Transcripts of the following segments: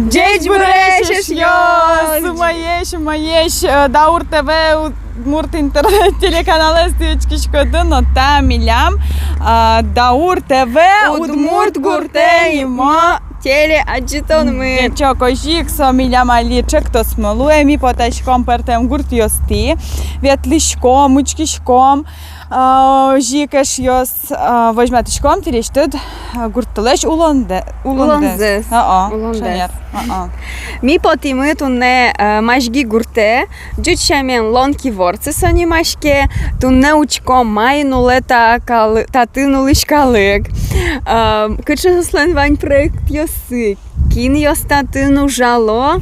Deci Bureșeș eu, Sumaieș, Daur TV, Murt Internet, telekanală Stăiuțchișcă no ta miliam, Daur TV, Udmurt Gurtei, ma Теле agitonu мы. Deci, cojic să miliam ali cekto smăluje, mi potașkom părtem gurt josti, vietlișkom, mučkiškom, Žykas jos važmetiškom, tai reiškia, gurtuleš ulandes. Mi potimy tunne mașgi gurte, dziuciamen lonki vorce soni mașke, tunne učkom mainule tatânul iškalık. Cât slan vani proiect josi, kin jos tatânul jalo,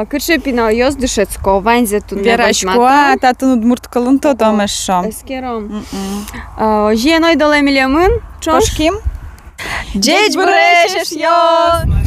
cât pino jos dušecko vanze tunne važmata. Veraško, tatânul murt kalunto domešo. Eskerom. Jie noi dole miliamân, Čoškim? Deci Bureșeș eu!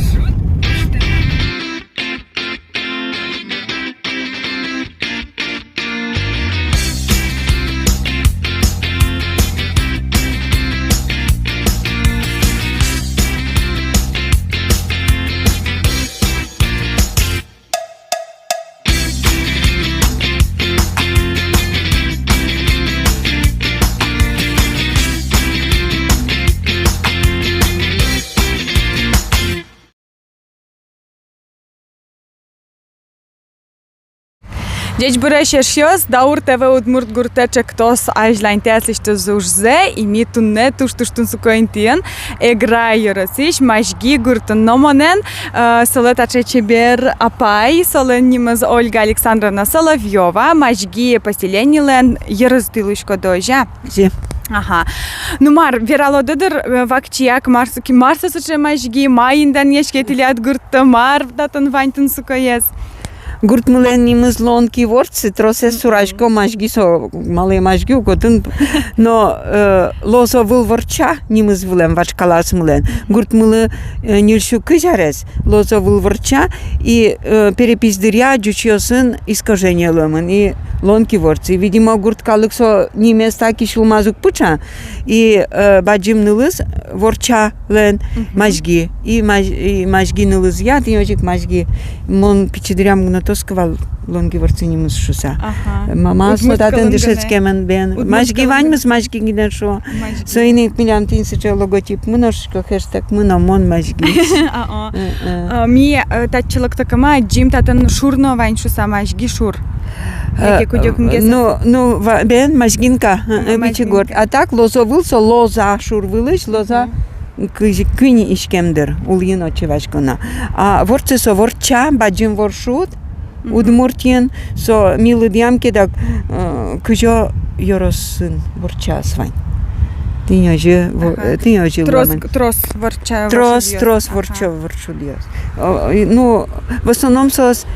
Deci Bureșeș eu, Daur TV Udmurt Gurtece ktos aș la inteasă užze, imi tunne tuštun su kointien, egrai rasiš, mažgi gurtun nomonen, salata Čečeber apai, salanimas Olga Aleksandrovna Solovyova, mažgi pasilenilen, jerăzdilușco doja. Zi. Aha. Numar, viralo dădăr vacciac, marsa să ce mažgi, mai indan eșchetiliat gurtă, mar, datan vantin su coiez. Gurt mulen nimız lonki vortsi trose surajko mažgi so malay mažgi ukotun no loso vul vorcha nimız vulem vaçkalas mulen gurt mulu nilşu kıjares loso vul vorcha и перепиздыря жучиосын искажениелымын и lonki vortsi видимо gurt kalık so nimes taki şulmazuk pıça и bacım nılız vorcha len mažgi и mažgi nılız ya dinojik mažgi mon piçidriam gno toskval longi vortsi nimız şusa mama slotatan dışetskemen ben mažgi vanymız mažgi giden şo soyni milan tinsice logotip mınoşko hashtag mıno mon mažgi mi tatçılık takıma jim tatan şurno vayn şusa mažgi şur. Ну, ben mažginka biçigort. A tak lozovul so loza şur vılış loza küni işkemdir ulyin oçevaşkona. A vortse so vorça bacım vorşut Udmurtien so milıdiyam ki da küjo yorosın vorça svan. Tinyoji Трос vorça. Трос vorça vorçulios. Ну, в основном сос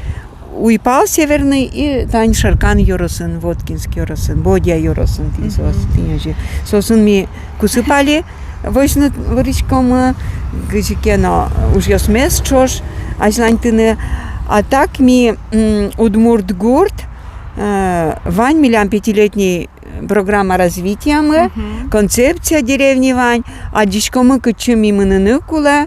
Уйпал северный и тань шаркан yorosın, Воткинск yorosın, Бодя yorosın tin sos tinyoji. Sosun mi kusupali voşnut vırışkomı gıcıkeno ujos mes çoş ajlantını atak mi Удмурт гурт Вань милям пятилетний программа развития мы, концепция деревни Вань, а дичко мы кычем ми мыныныкула,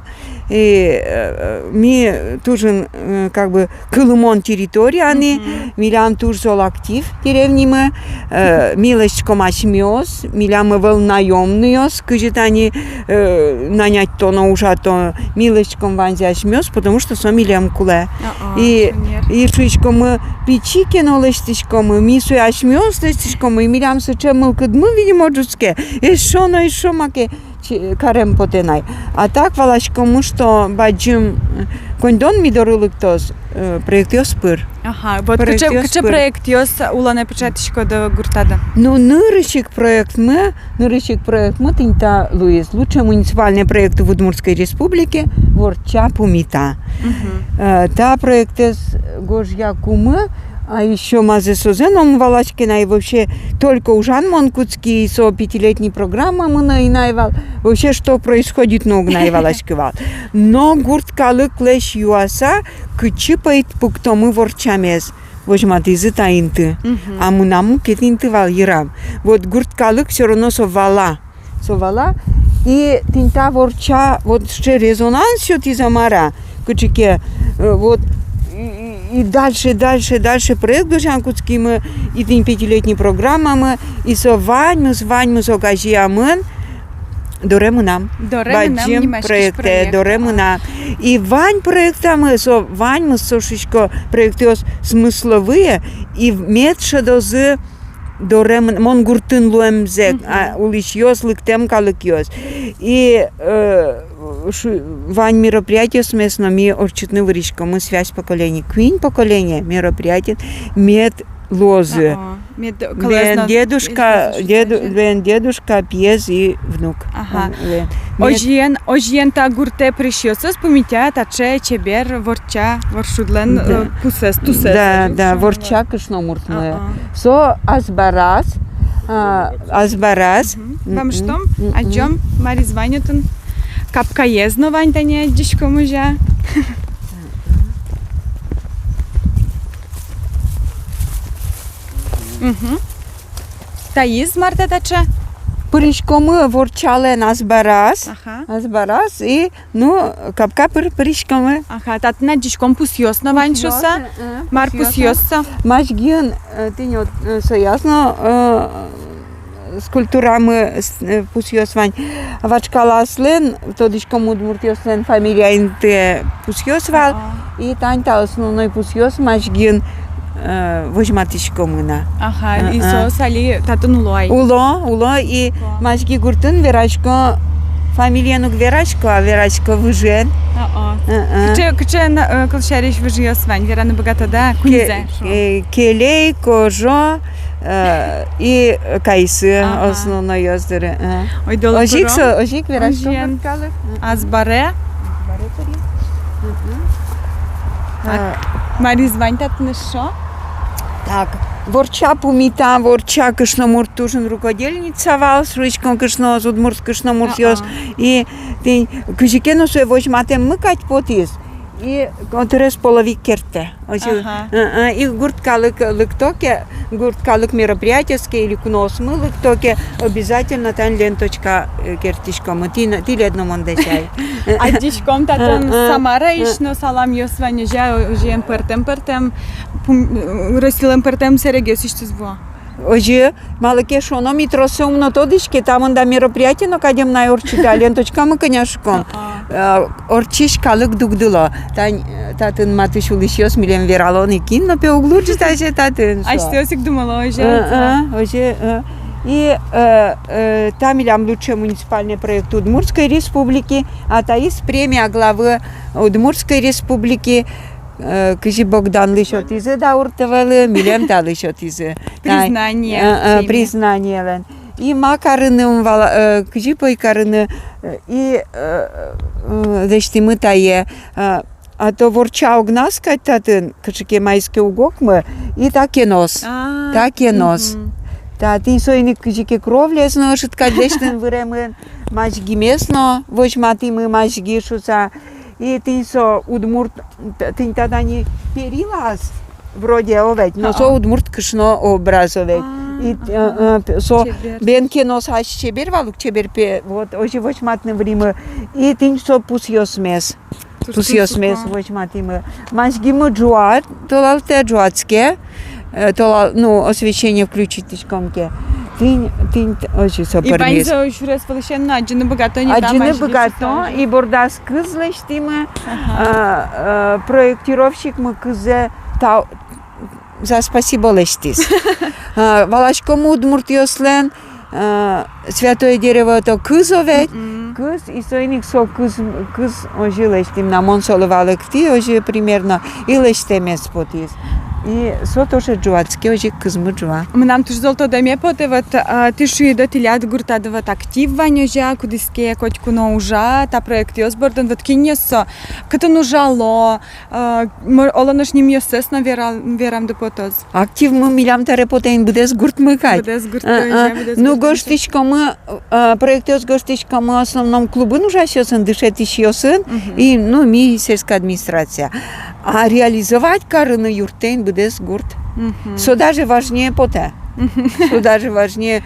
ми тоже как бы кылымон территорияны, милям тур сол актив деревни мы, милочко мачмёс, милям мы вел наёмныёс, кыжит они нанять то на ужато милочком ванзяшмёс, потому что со милям куле. И шучко мы пичики нолестичко мы, мису яшмёс лестичко мы, милям ce mălcăd mă vine mojuțke e șo make carem potenai a tak valașcă mušto bajim condon mi doruluk tos proiectios păr. Aha, вот ce proiectios ulane pečatiško da gurtada. Ну нырышик проект мы tinta Luis лучше муниципальный проект в Удмуртской республике Ворча Пумита. Та проектес гожья кумы. А еще мазе созеном Валачкина и вообще только ужан монкутский со 5-летней программа мы наивал. Вообще что происходит много наивалачкивал. Но гурт калык леш юаса кычипает пуктомы ворчамез. Вожматы зытаинты. А мы наму кетинты вал ирам. Вот гурт калык все равно совала. И тинта ворча вот ще резонанс все ти замара. Кычике вот и дальше проект Гошанкутский мы, и тень пятилетней программа мы, и со Вань мы со Кажиамын, Доремынам. Баджим проекте Доремына. И Вань проекта мы со шишко проектиос смысловые, и вместе дозы Доремын, монгуртын луэмзек, уличьёс лыктем калыкьёс. И Вань мероприятие смесно ми орчутны выречка, мы связь поколений. Квин поколение мероприятие мед лозы. Бен дедушка, пьез и внук. Ожен та гурте прищёсыз, помитя таче чебер ворча воршудлен пусес тусес. Да, ворча кышно муртмы. Со азбарас. Вам что? О чем Мари звонитын? Капка езно вань тане дичко мужа. Таиз марта таче? Пырышко мы ворчален азбарас. И, ну, капка пырышко мы. Ага, татна дичком пусьёсно вань шоса? Мар пусьёса? Машгин, ты не соясно, скульптурами пусьёс вань. Вачкаласлен, тодичко мудмуртёслен фамилия инте пусьёс вал. И таньта основной пусьёс машгин. Вожматышко мына. Ага, и сали татын улой. Уло и машги гуртын верачко фамилияну верачко, а верачко выжен. Кыче кылшариш выжиёс вань, вераны богатада кунизе. Келей, кожо и кайсы основной ёздыры. Ожик верачко. Азбаре. Мари звань татны шо? Так, ворча пумита, ворча кышномурт тужын рукодельница вал, с ручком кышно, зудмурт кышномурт ёс. И ты кыжикену свой возьматем мыкать потис. И контрес половик керте. И гурткалык лыктоке, гурткалык мероприятийский или куносмы лыктоке обязательно там ленточка кертишком. Ты ледно мондечай. А дичком татон Самара ишно салам ёсвань жен пертем росилем пертем серегес иштизбо. Оже, малыке шоно митросе умно тодишке, там он да мероприятие, но кадем на орчита ленточка мы коняшком. Орчиш калык дугдыло. Татын матыш улышёс милем вералон и кин, но пе углурчи таже татын. А что я думала уже? Оже, и там илям лучший муниципальный проект Удмуртской республики, а та есть премия главы Удмуртской республики. Кыжи Богдан лишот изы да уртывалы, милем та лишот изы. Признание. Признание. И макарыны, кыжи пойкарыны, и дешти мы тае. А то ворча угнаскать татын, кышыке майский угок мы, и таке нос. Таке нос. Та ти сойник кыжике кровлесно, шыткать дештын выремын, мажги местно, вожмати мы мажги шуса. И ты со удмурт, ты тогда не перилаз вроде овет, но со удмурт кышно образовет. И со бенке нос аж чебер валук чебер пе, вот ожи вожматны время. И ты со пусьёс мес. Пусьёс мес вожмати мы. Мажги мы джуат, толалте джуатске, толал, ну, освещение включить тишкомке. Тинь очень сопармес. И вань за ушурес волшебно, аджины богато не там. Аджины богато, и бордас кызлы штимы, проектировщик мы кызе, за спасибо лештис. Валашкому удмуртиослен, святое дерево то кызовет, кыз, и сойник со кыз ожи лештим, на монсоловалек ти ожи примерно, и лештемес потис. И со тоже джуатске ожи кызмы джуа. Мы нам тоже золото даме потеват, ты ши до тилят гуртадыват актив ванёжа, кудиске котку на ужа, та проект ёсборден вот киньёсо, като нужало, оланош ним ёсесно верам до потоз. Актив мы милям таре потен будес гурт мыкать. Будес гурт мыкать. Ну гоштичко мы, проект ёс гоштичко мы основном клубы нужа сёсын, дышет ещёсын, и, ну, ми сельская администрация. А реализовать карыны юртен будес гурт. Со даже важнее поте. Со даже важнее.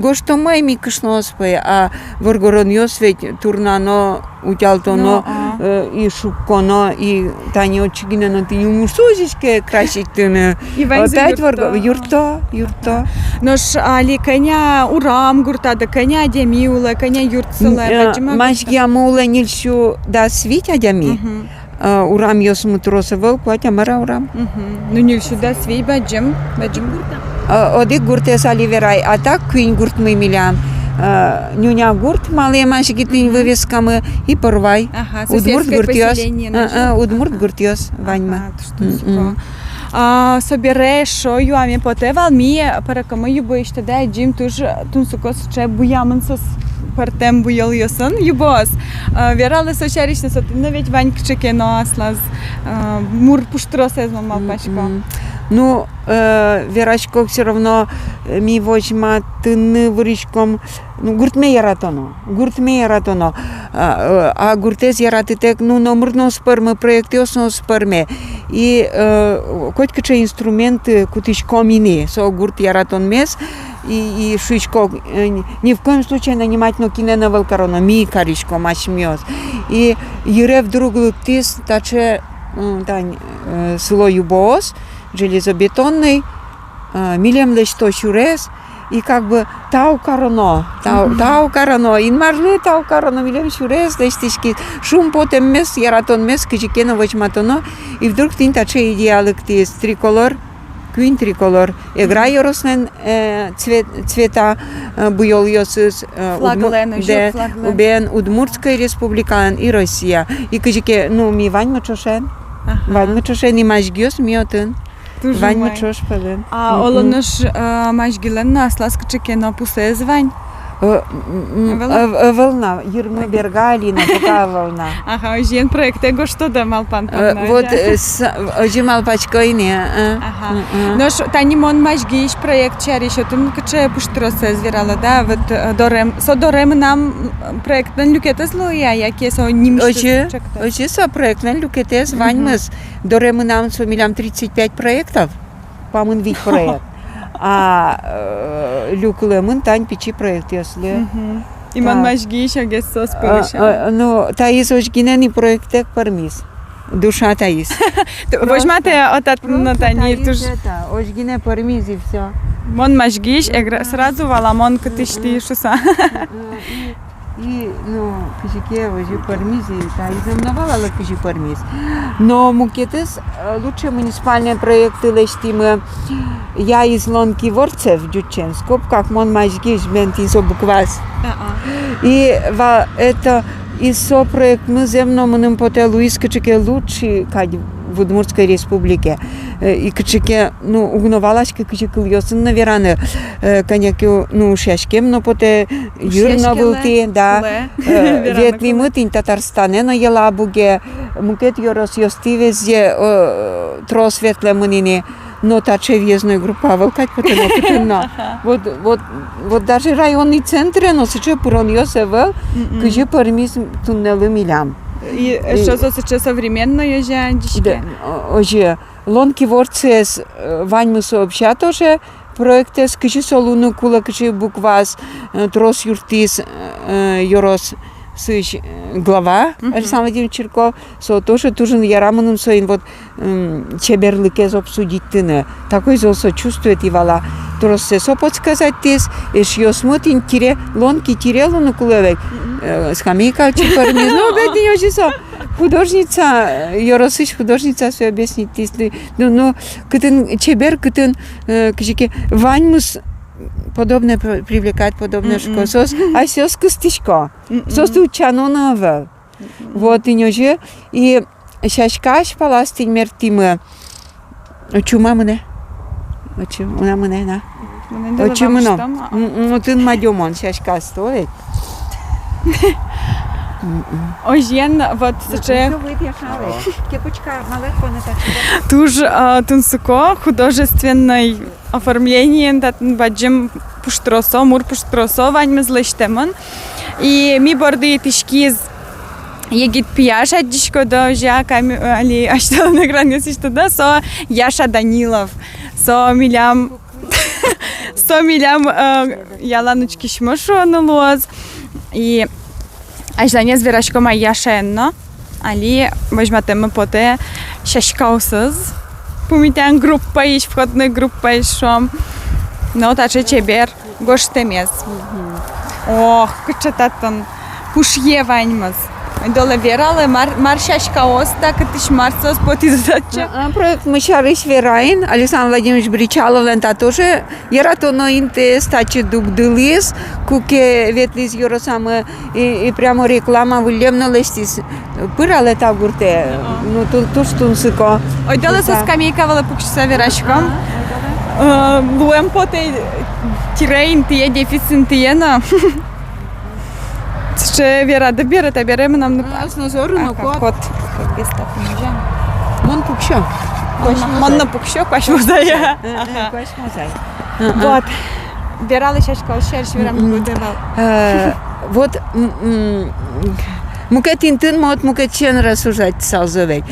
Гошто май ми кышно спе, а воргорон ёс ведь турнано, утялтоно, і шуконо, і тані очігінено ти йому сузічки кращить тини. І вензі Опять юрто. юрто. Ну ж, алі коня урам гурта, да коня дяміуле, коня юртселе, Машгі амуле нільшу да світя дямі. Урам йос мутросовел, платя мара урам. Ну ніл сюди свій баджим. Одик гурте саліверай, а так квінь гурт ми мілям. Нюня гурт, мали машгі тинь вивісками, і порвай. Ага, Удмурт сусідське гуртьос. поселення. Удмурт гуртьос, ваньма. Собі що юамі потевал, мі переками юбиш тоді, джим туж тунсукос ще буяменсос партем буял йосан, юбос. Вірали сочарічне соти, навіть ваньк чекино аслаз, мур пуштросе з мама пашко. Ну, Верачко все равно ми возьма тыны вырычком, ну, гуртме яратоно. А гуртез яратитек, ну, номерно сперме, проектиосно сперме. И котькача инструменты кутычко мини, со гурт яратон мес, и шичко, ни в коем случае нанимать но кинена велкароно, ми каричко мачмёс. И ере вдруг лыктис, таче, село Юбоос, железобетонный, милем лишь то щурес, и как бы тау карано, инмарлы тау карано, милем щурес, лишь тишки шум потем мес, яратон мес, кичикена вочматоно, и вдруг тин таче идеалык тис триколор, квин триколор, играю роснен цвета буйол йосыс, убен Удмуртская республика и Россия, и кичике, ну, ми ваньма чошен, ваньма чошен, и машгиос миотын. Вань чош пелен. А олоно ж машгілен аслаз чекино пусе звань. Волна, Юрма Бергалина, такая волна. Ага, жен проект tego что да малпан. Вот ожимал пачкойне. Ага. Ну ж танимон машгиш проект чари що тун кче пуштросе звірала, да? Вот дорем нам проект на люкетес лоя, яке со ним Оче со проект на люкетес ваньмес. Дорем нам со милям 35 проектов. Памын вид проект. А люкуле мын тань печи проект ясле. Иман машги ще гессос пылыша. Ну, таис ожгинени проектек пармис. Душа таис. Возьмате отат на тани туж. Ожгине пармис и все. Мон машгиш, сразу валамон катышти шуса. И, ну, кижике ожи пармис, и таис намнавала кижи пармис. Но мукетес лучше муниципальные проекты лештимы. Я из Лонки Ворцев, Дюченскоп, как мон машгиш бентинсо буквас. И это из проект мы земно мным потелу искачеке лучше, как в Удмуртской республике. И качеке, ну, угновалашке качеке льосен наверное, коняке, ну, шешкем, но поте юрно вылти, да. Ветви мытин Татарстане, но елабуге, мукет йорос йостивезе, трос ветле мынине. Но та чевьезная группа волкать потом. Вот даже районный центр, но сейчас пурон йосевел, где пармис туннелы милям. И что сейчас современно езжандички? Оже, Лонки Ворцес ваньму сообща тоже проектес, кичи солуну кула, кичи буквас, трос юртис, йорос сыч глава Александр Владимирович Черков, со тоже тужен яраманым своим вот чеберлыкез обсудить тыны. Такой зол сочувствует и вала. Троссе со подсказать тес, эш ё смотрин тире, лонки тире луну кулевек. Скамейка чипармиз, ну опять не очень со. Художница, Йоросыч художница все объяснить тес. Ну, кытын чебер, кытын кичике ваньмус подобное привлекать, подобное школ. Сос, а сос кыстичко. Сос тут чанонова. Вот и нёже. И шашкаш паластин мертимы. Очума мыне. Очума мыне, на. Очума но. Ну, ты мадёмон шашка стоит. Ожен, вот сейчас туж тунсуко художественное оформление, баджим пуштросо, мур пуштросо, ваньме злештемон. И ми борды тишкиз егит пьяша дишко до жака, али а что на границе что да, со Яша Данилов, со милям яланочки шмошу анулоз. И ажлане зверашко моя шенно, али возьмем поте шашкаусыз. Пумитян группа иш, входная группа ишом. Но таче чебер гоштемес. Ох, кычататын пушьеваньмыз. Доле вералы мар шашкаус, так это марсос потизача. Проект Мышарыш Верайн, Александр Владимирович Бричалов, лента тоже. Era to înainte stace dugdălis, cu că vetlis yorosam и прямо реклама в lemnă лестис. Pâra leta gurte, nu tu ștun săco. Ой, доле со скамейка вала пукшса верашком. Luăm poate tirei întâie deficientiena. Ce viera de bieră, te bierem nam nu pas. Asta zorul nu Кот. Este помежа. Mon pukșo. Мон на пукшо, каш музая. Coaș mozai. Вот. Верала шашка, шерш верам будевал. Вот Мукет интын мот мукет чен рассуждать салзовей.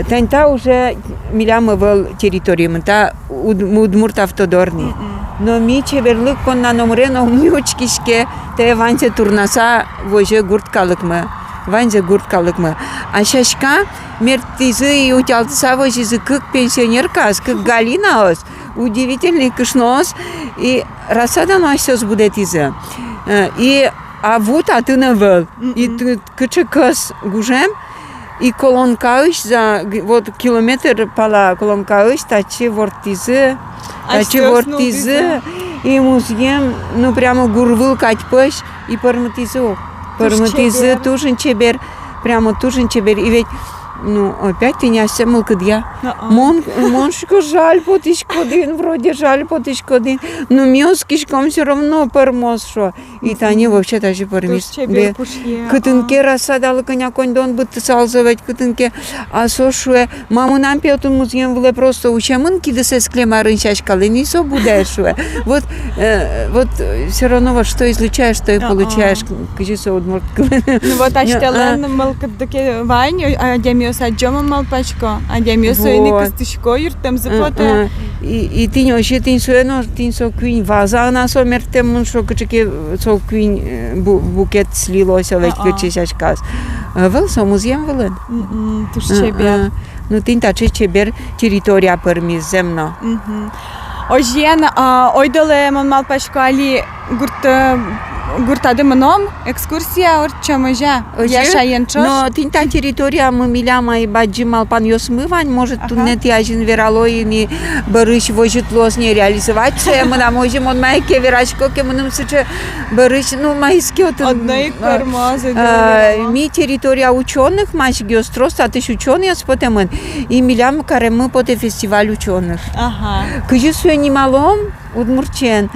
Тента уже милям вел территорием, та удмурт автодорни. Но ми чеберлык понна номрено мючкишке те ванзе турнаса воже гурткалыкмы. Ванзе гурткалыкмы. А шашка мертизы и утялтса воже как пенсионерка, как Галина ос. Удивительный кышнос и рассадан осёс будет изы. И a avut atât nevel. И câte căs gujem, и колонкаыш за вот километр пала колонкаыш, тачи вортизы, и музеем, ну прямо гурвыл катьпыш, и парматизу. Парматизы тужин чебер, прямо тужин чебер. И ведь ну, опять ты не осемал, когда я. Моншко жаль потишкодин, вроде жаль потишкодин. Но мёскишком все равно пармос шо. И тани вообще даже пармис. Кытынке рассадала коня кондон будет салзовать кытынке. А сошуе маму нам пьетун музеем вле просто учемын кидесе склемарын шашкалы не со будешуе. Вот все равно вот что излучаешь, что и получаешь. Кыжисо удмурт. Ну вот аштелен малкадыке вань, а демио саджома малпачко, а демио соини кыстышко юртем запоте. И ты не вообще ты соено, ты со квин ваза на со мертем, шо кычеке со квин букет слилось, овеч кыче шашкас. Вел со музеем велен. Туш чебер. Ну ты та чебер территория пермис земно. Ожен, ойдоле малпачко али гуртады мном экскурсия орчамажа. Яша янчош. Но тинта территория мы миляма и баджим алпан йосмывань, может тут не тяжен вералой не барыш вожитлос не реализовать. Мы нам можем он майке верашко, ке мы нам сыче барыш, ну майски от. Одной кормозы. Ми территория ученых, маш геострос, а ты ученые спотемен. И милям каре мы поте фестиваль ученых. Ага. Кыжисуе немалом удмурчен.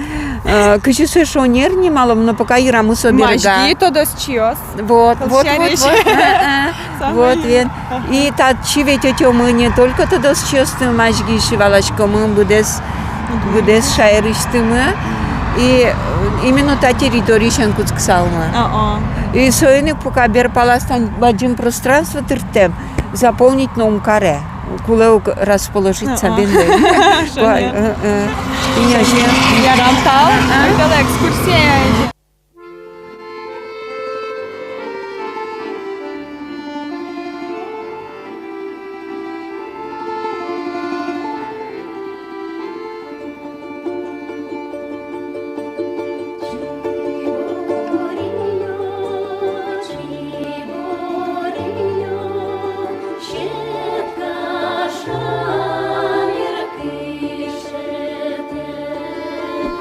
Кыжисуе шонер немалом, но пока Ирамы соберга. Мажги то досчиос. Вот. Вот, вен. И та чиве тетё мы не только то досчиостым мажги шивалачко, мы будес шайрыштымы. И именно та территория Шенкутск салма. И союзник пока берпаластан баджим пространство тыртем заполнить новым каре. Кулеу расположиться бенде. Я рамтал, это экскурсия.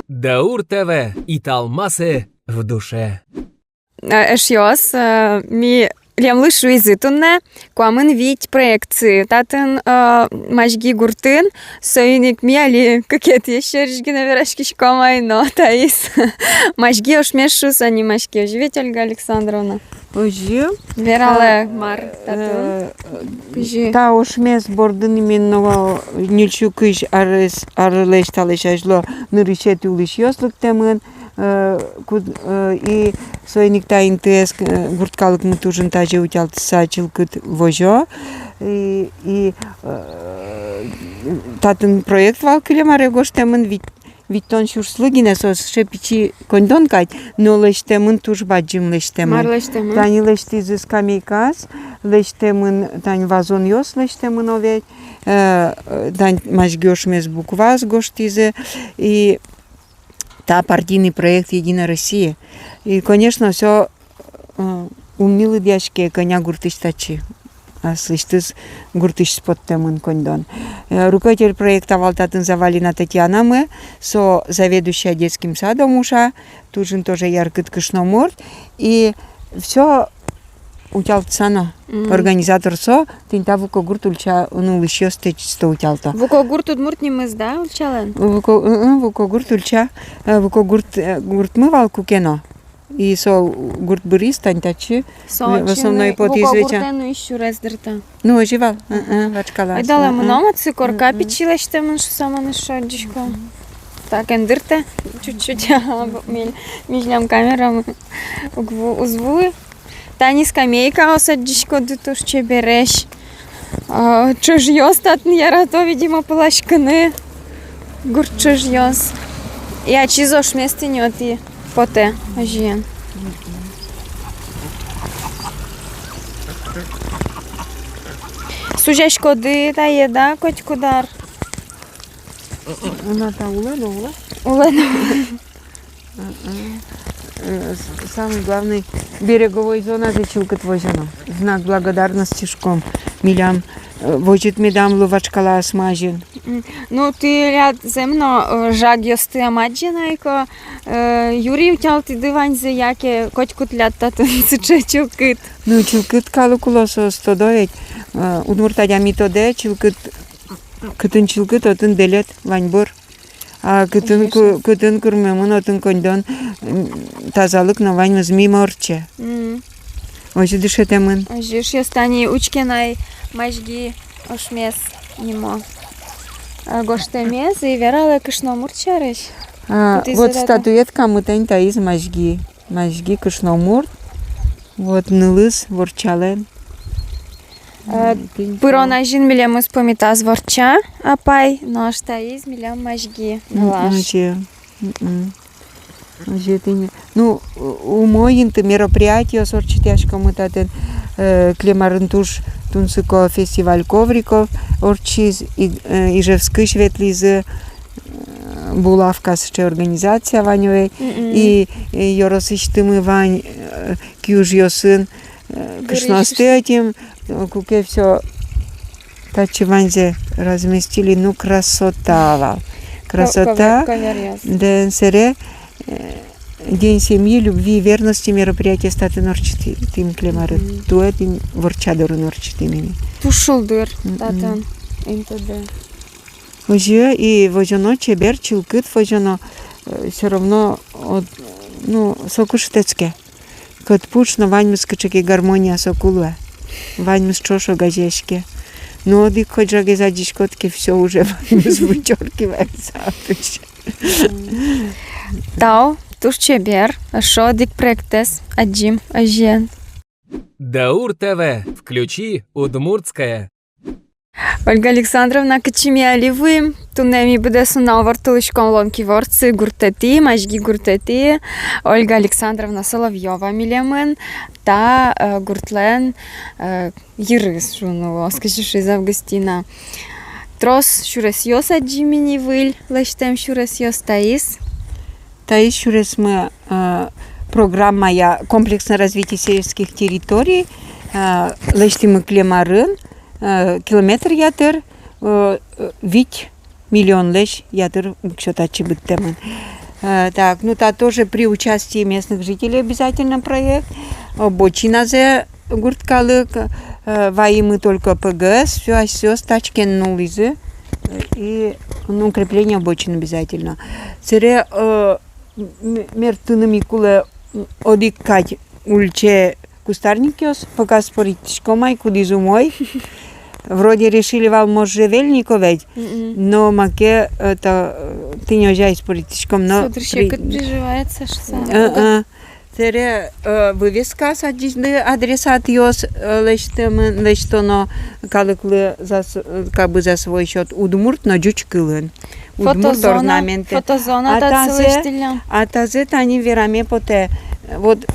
Даур ТВ и Талмасы в душе. Эшьос, ми лемлышу изытунне, куамын вить проекции. Татын мажги гуртын, союник миали какет ещержги наверашки шкомайно, таис. Мажги ошмешу сани мажги. Оживете, Ольга Александровна? Ожив. Верале мар татын. Та ошмес бордын именно нильчу кыш арылеш талешажло нырышет улыш ёслык темын. И союник та интес гурткалык мы тужын таже утялтыса чылкыт вожо. И татын проект валкылем арегош темын Виттон шурслыгине сос шепичи кондонкать, но лештемын туш баджим лештемын. Марлештемын. Тани лешти зи скамейкас, лештемын тань вазон йос лештемын овет, тань мажгёш мес буквас гоштизе, и та партийный проект «Единая Россия». И, конечно, все умилы дяшки, коня гуртыш тачи. А слышишь, гуртыш споттемын кондон. Руководитель проекта Валтатын Завалина Татьяна мы, со заведующая детским садом уша, тут же тоже яркий кышноморт. И все утялцано. Организатор со, тинта вуко гуртульча, ну, еще стечисто утялта. Вуко гурт удмуртнимыз, да, учален? Вуко гуртульча, вуко гурт мывалку кено. И со гурт бурис тантачи, в основной под Вуко извеча. гуртену ищу рездерта. Ну, оживал, вачкалас. Айдала много цикорка печилештемын, что сама наша дичко. Так, эндерте, чуть-чуть, мижням камерам узвули. Тани скамейка осадчишко дитуш чебереш. Чужьёс татн ярато, видимо, палашканы. Гурт чужьёс. Я чизош вместе нёти поте ажиен. Сужаш коды та еда коть кудар. Она там улена. Улена. Самый главный береговой зона зачилка твой жена. Знак благодарности шком. Милям вочит медам лувачкала смажен. Ну, ти ряд земно жаг йости амаджинайко. Юрій утял ти дивань за яке коть кутлят тату цучечу кит. Ну, чилкит калукулосо 109. Удмуртадя митоде чилкит кытын чилкит отын делет ваньбор. А кытын курмемын отын кондон тазалык на ваньмыз миморче. Ожи дышетемын. Жиш йостани учкенай мажги ошмес нимо. Гоштемес и верала кышно мурчарыш. Вот статуэтка мытань таиз мажги. Мажги кышномурт. Вот нылыз ворчален. Пырона жин милемыз помитаз ворча, апай, но штаиз милем мажги. Налаш. Ну, у моинты мероприятия сорчитяшка мытатен клемарынтуш тунсыко фестиваль ковриков орчиз ижевскый шветлизы булавкас ще организация ваньовей и yorosыштымы вань кюж йосын кышносты этим куке все тачи ванзе разместили, ну красота. Красота. Ден сере День семьи, любви и верности мероприятие статы норчити тим клемары. Туэт им ворчадору норчити мини. Тушулдыр татан интоде. Оже и вожено чебер чилкыт вожено все равно ну сокуштецке. Кот пучно ваньмыс кычеке гармония сокулуэ. Ваньмыс чошо газешке. Ну дик хоть жаге задишкотки все уже ваньмыс вычеркивается. Тау, туш чебер, шо дик проектес, аджим, ажен. Даур ТВ. Включи Удмуртская. Ольга Александровна, качими аливуим, тунеми буде сунал вартулышком лонки ворцы гуртети, мажги гуртети. Ольга Александровна Соловьева милемен, та гуртлен Йырыс жунуло, скажешь из Августина. Трос шурес йос аджимини выль, лештем шурес йос таис. Таис шурес мы программа я комплексное развитие сельских территорий, лештим клемарын, километр ятыр, вить миллион леш ятыр букшотачи быттемын. Так, ну та тоже при участии местных жителей обязательно проект. Бочиназе гурткалык, ваимы только ПГС, все стачкен нулизы и ну, укрепление бочин обязательно. Цере мертыны куле одикать ульче кустарникиос, пока спорить шкомай куди зумой. Вроде решили вам можжевельниковать, но маке это ты не уезжай спорить шком, но приживается что. Цере вывеска садижды адресат йос лештоно калыклы как бы за свой счет удмурт, но джучкылын. Удмурт орнаменте. Фотозона А та тази- целостиля. А тази тани вераме поте. Вот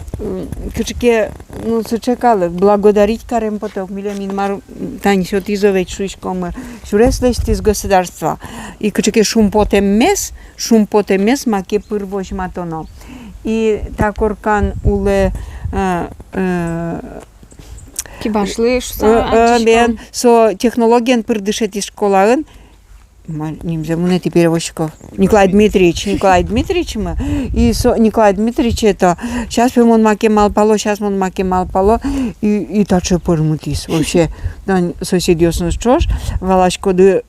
кычке, ну, сычекалы, благодарить карем поток, миле минмар тани шот изовеч шуишком, шуреслешти из государства. И кычке шум потем мес, маке пырвош матоно. И такоркан уле Ки башлы, что бен со технологиян пырдышет из школаын, немзе мунети перевозчиков Николай Дмитриевич мы и со Николай Дмитриевич это сейчас он маке мал пало и таче пырмутис вообще дан соседиосный чош валашкоды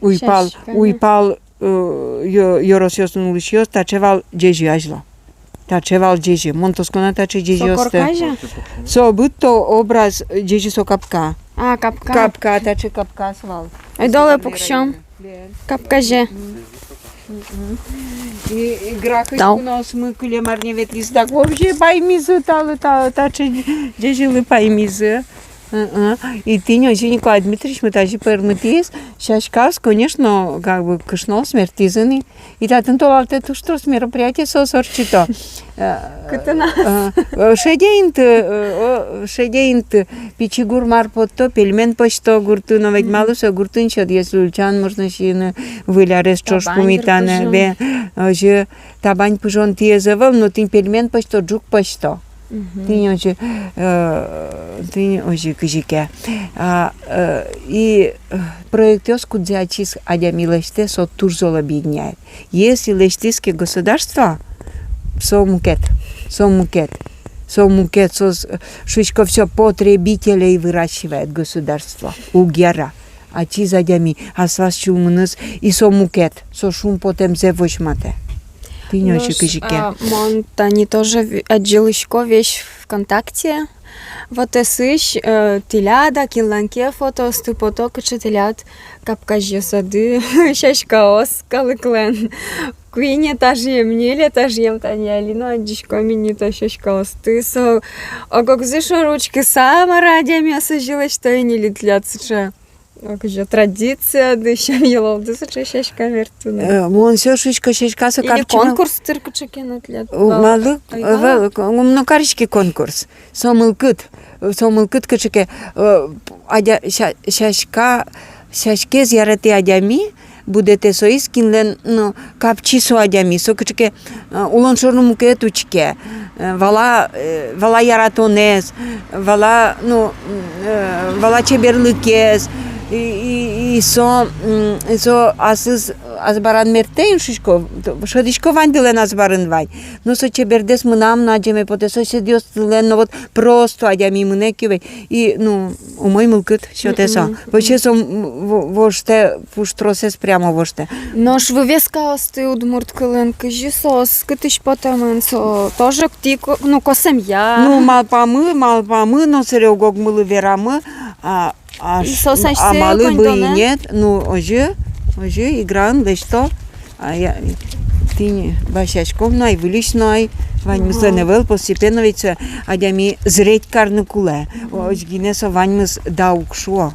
уйпал yorosyosun uluşuyor taçeval джежи монтоскона таче джежиосте со будто образ джежи со капка А, капка. капка таче капка свал Ай доле покшом. Капка же. и грахи Тау. у нас мы кулемарне ветрис так вообще паймизы таче джежи паймизы. И ты не очень Николай Дмитриевич, мы даже пермытиес, сейчас, конечно, как бы кышно смертизаны. И татын толалте то, что с мероприятия сосорчито. Шедеинт пичигур марпотто, пельмен почто гурту, но ведь мало со гуртун чот, если ульчан можно шины вылярес чош пумитане, бе, же табань пужон тиезавал, но ты пельмен почто, джук почто. Ты не очень кыжике. И проектёс кудзячис адями леште со турзол объединяет. Если лештийские государства сомукет, шишко все потребителей выращивает государство, угера. А чи задями, а свас чумныс и сомукет, со шум потом зевошмате. Монт, они тоже отжилышко вещь ВКонтакте. Вот эсыш теляда, килланке фото, ступото, каче телят, капкажье сады, шашкаос, калыклен. Куине тажьем, неле тажьем, таня алина, дичко мини то шашкаос. Ты со, огогзышу ручки сама радями осажилась, что и не литлятся. Какая традиция, да еще елол, да шашка вертуна. Мон все шишка со Или конкурс цирка чекенут лет. Малык, ну карички конкурс. Сомылкыт кычыке шашке зиярети адями будете соискинлен, ну капчи со адями, со кычыке улон шорнумуке тучке. Вала яратонес, вала чеберлыкес. И со асыз азбаран мертейн шишко шодишко вандилен азбаран вай но со чебердес мынам наджеме поте соседиос лен вот просто адями мынекиве и ну умой мылкыт шотеса вообще со воште пуштросес прямо воште но ж вывеска осты удмурт кылен кыжисос кытыш потом со тоже ктико ну косемья ну малпамы но серегог мылы верамы а малы бы и нет, ну, уже играем, да что, а я, ты не, башачков най, вылиш най, вань мы сленевел постепенно ведь, адями зреть карнукуле, ось гинесо вань мы даукшо,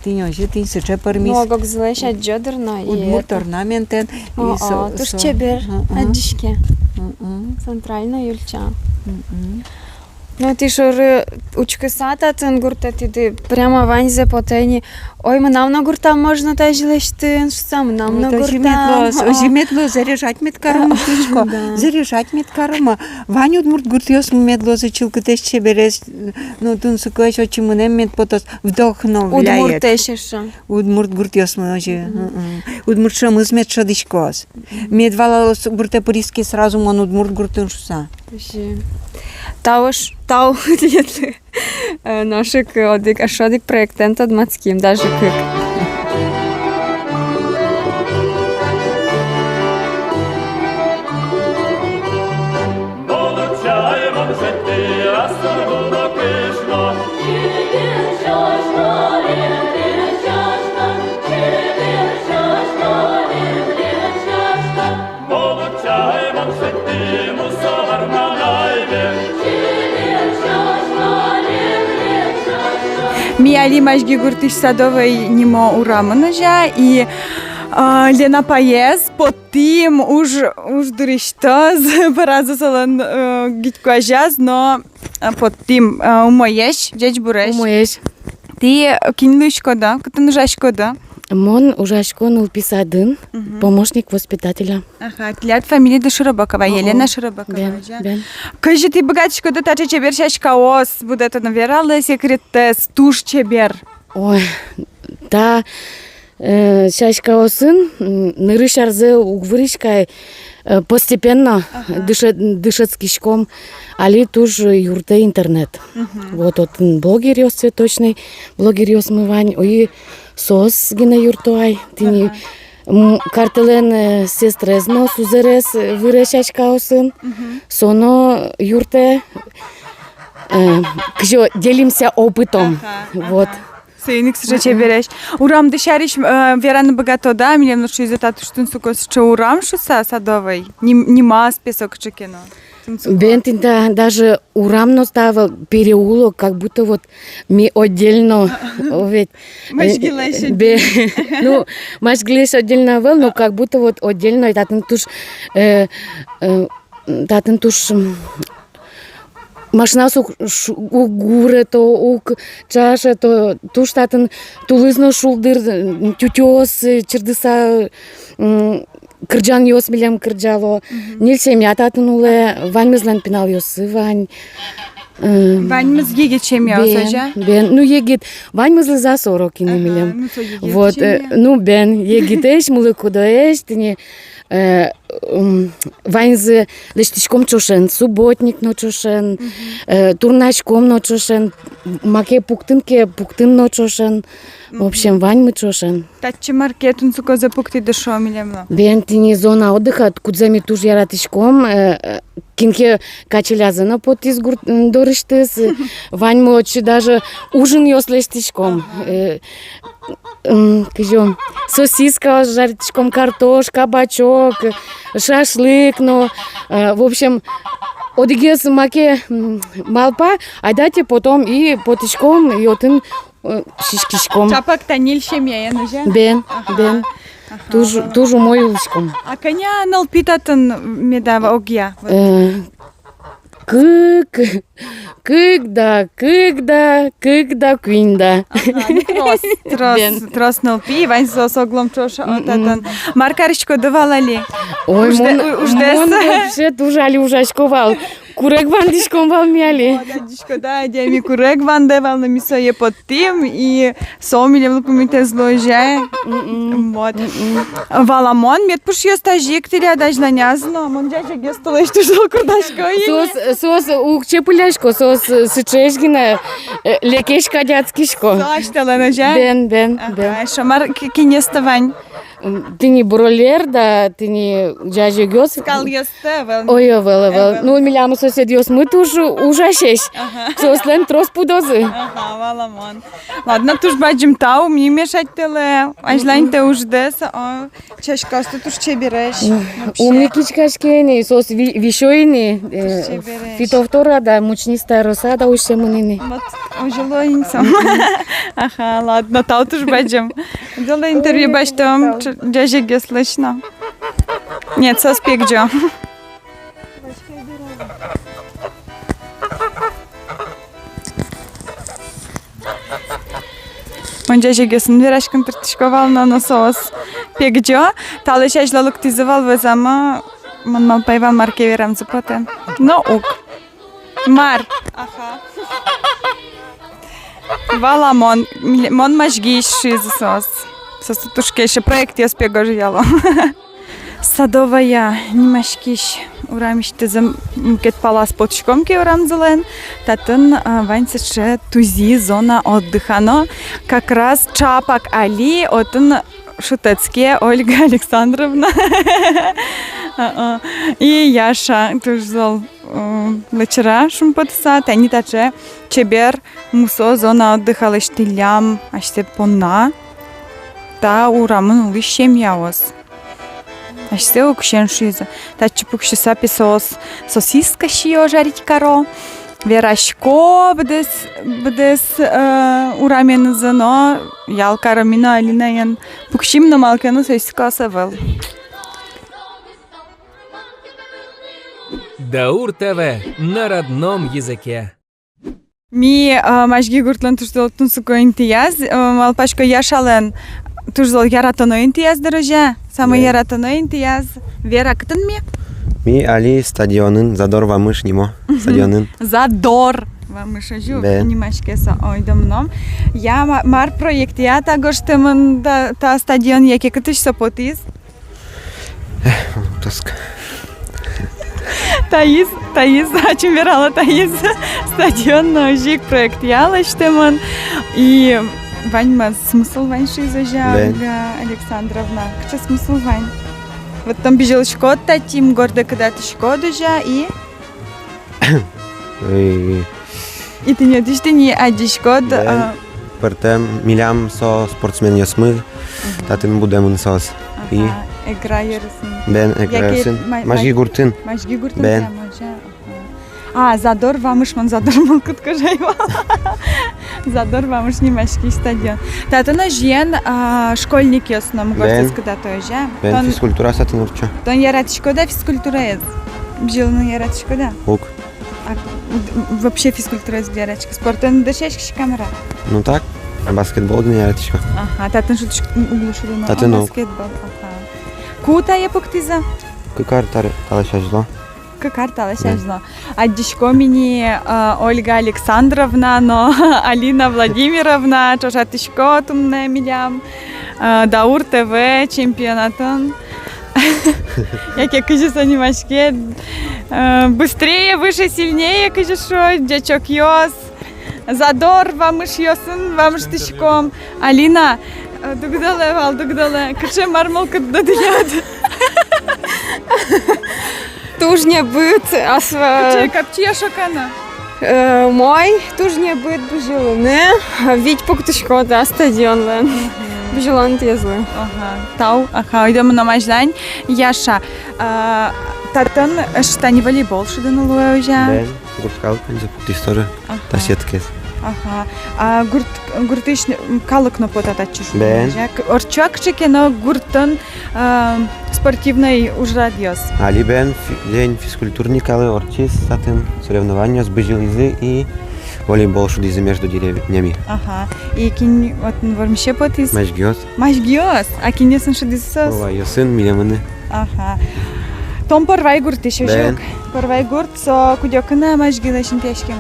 ты не уже, ты сече пармис. Ну, как злэш отжёдерно, и удмурт орнаментен, туш чебер, адишке, центрально юльча. Ну, ти шоры учкасата гурта ти прямо ванзе потени. Ой, мы нам на гурта можно тажилеш ты, сам нам на гурта. Ожиметло заряжать меткарма, тучко, заряжать меткарма. Ваню удмурт гуртиос медло зачилка теш чеберес, ну тун сукаеш очи мунем мед потос вдохновляет. Удмурт тешеша. Удмурт гуртиос мы ожи. Удмурт шамыз мед шадишкос. Мед валалос гурте пуриски сразу мон удмурт гуртуншуса. Тау леты нашик одик ашодик проектент от Мацким даже как. Миали мажги гуртыш садовой нимо урамынажа и Лена поез, потім уж дуришта, зараза салон гітькажаз, но потім умоєш, дядь буреш. Умоеш. Ти кинули шкода, ти нужа шкода. Мон ужашко нулписадын, помощник воспитателя. Ага, тлят фамилия до Широбокова, Елена Широбокова. Бен. Кажи, ти багать шкода, та чебер шашкаос, буде то навірали секрет-тест, туш чебер. Ой, та шашкаосын ныры шарзы угвырышкай постепенно дышат с кишком, али туж юрте интернет. Вот блогер ёс цветочный, блогер ёс мывань, ой сос гина юртуай, тини картелен сестрезно сузерес выры шашкаосын, соно юрте кжо делимся опытом. Вот. Сыйник сыжа чебереш. Урам дышариш вераны богатода, милем нушу из эту штун сукос, что урам шуса садовой, нема список чекино. Бентинда даже урамно ставил переулок, как будто вот ми отдельно, ведь ну машгилеш отдельно вел, но как будто вот отдельно и татен туш машина у гуре, то у чаша, то туш татен тулызно шулдыр, тютёс, чердыса, кырджан ёс милем кырджало. Нил семья татен уле, вань мызлан пинал ёсы, вань. Вань мыз егет чем я, Бен, ну егет, вань мызлы за 40 не милем. Вот, ну бен, егет эш, мулы куда эш, тыне, ваньзы лештичком чошен, субботник но чошен, турначком но чошен, маке пуктын но чошен. В общем, вань мы чошен. Татче маркетун суко запукти дешо милемно. Бентини зона отдыха, кудзами туж яратичком, кинке качелязана под изгур дорыштыс, вань мы очи даже ужин ёс лештичком. Кажем, сосиска с жаритичком, картошка, бачок, шашлык, но, в общем, одигес маке малпа, а дайте потом и потичком, и отын шишкишком. Чапак танил семья, ну же? Бен, туж мой уличком. А коня налпитатын медава огья. Когда куинда. Трос налпи, вань сос оглом чоша отатан. Маркаричко давала ли? Ой, мон вообще тужали ужашковал. Курек вандишком валмяли. Дядечко, да, дями курек вандевал на мисое под тим и сомилем лупумите зложа. Вот. Валамон, мет пушьё стажик, ты рядаш на нязло, мон дядя гестолы, что жил курдашко. Сос у чепуляшко, сос сычешгина, лекешка дядскишко. Заштала на жа? Бен. Шамар кинеставань. Ты не бролер, да, ты не дядя гёс. Скал естевел. Ой, вел. Ну, миляму сосед ёс, мы тоже ужашеш. Сос лен трос пудозы. Ага, валамон. Ладно, туж баджим тау, мне мешать теле. Ажлань те уж деса, а чашка, что туж чебереш. Умникичкашкени, сос вишойни. Фитовтора, да, мучнистая роса, да, уж семунини. Вот, ожило инсам. Ага, ладно, тау туж баджим. Дело интервью баштам, дядя ге слышно. Нет, сос пикджо. Он дядя ге сынверашкан тыртышковал на сос пикджо. Талы шажлалык тизывал везама. Мон мал пайвал маркеверам запоте. Но ук. Мар. Ага. Валамон. Мон мажгиш шиз сос. Состатушке ще проект я спего жияло. Садовая немашкиш урамиште за мкет палас потчком ке урам зелен. Татын ваньце ще тузи зона отдыха. Но как раз Чапак Али отын Шутецке Ольга Александровна. И Яша туж зол вечера шумпотса. Тани таче чебер мусо зона отдыха лештилям аште понна. Та урамын улы шемьяос. Аште укшен шиза. Та чупук шиса писос сосиска шио жарить каро. Верашко бдес ураменызы, но ял Карамина Алинаен пукшим на малкану сөйсікасы был. Даур ТВ на родном языке. Ми машги гуртлан туштал тунсуко интияз, малпашко яшален туштал яратано интияз дорожа, самый яратано интияз. Вера, кытын ми? Ми али стадионын, задор вамыш нимо стадионын. Задор. Вамыша жу, Бе. немашкеса ойдомном. Я мар проект я тагош темын та стадион яке кытыш сопотиз. Тоска. Таиз, ачым верала Таиз стадион жик проект ялыштымын. И ваньма смысл вань шизожа, Бе. Ольга Александровна. Кча смысл вань? Вот там бежал шкод татим, гордо когда ты шкодожа и ты не одиш, ты не одиш шкод. Бе. Пъртем милям со спортсмен ясмы, татын будемын сос. И Играерсın. бен екрасın. Мажги гуртын. Машги гуртын Бен. Задор вамышман, задор мылкыт кожайва. Задор вамыш не машки стадион. Татына жиен школьник ясным горцес когда то же. Бен физкультура сатын урча. Тон яратышко да физкультура ез. Бжилны яратышко да. Ук. Вообще физкультура ез яратышко. Спортын дышешки камера. Ну так, баскетбол не яратышко. Ага, татын шутышко углушуру. Татын ук. Баскетбол. Ага. Кута я пуктиза. Кыкар талашажло. Как талашажно. Аддишко мини Ольга Александровна, но Алина Владимировна, чошатышко тумне милям. Даур ТВ чемпионатын. Яке кыжы санимашке. Быстрее, выше, сильнее кыжы шо. Дячок йос. Задор вамыш йосын, вамыш тышком. Алина, дугдале вал, дугдале. Кычы мармалка дадыяд. Тужня быт, Кычы капчия шокана. мой тужня быт бжилыны, вить пуктышко да стадионлен. Бжилан тезлы. Ага, тау, ага, идем на маждань. Яша, татын штани волейбол шыдын улуя уже. Бен гурткал пензе пуктистори. Та сеткес. Ага, гуртыш калык на потатат чушу. Бен. Орчак чекено гуртын спортивный ужрадиос. Али бен лень физкультурник, але орчис сатын соревнования с бжилизы и волейбол шудизы между деревнями. Ага, и кин вот вормше потис. Мажгиос. Мажгиос, а кинесен шудизсос. Ова ясын милемыны. Ага. Том първай гурт еще Бен. жук. Първай гурт со кудьокана мажгилашин тешкем.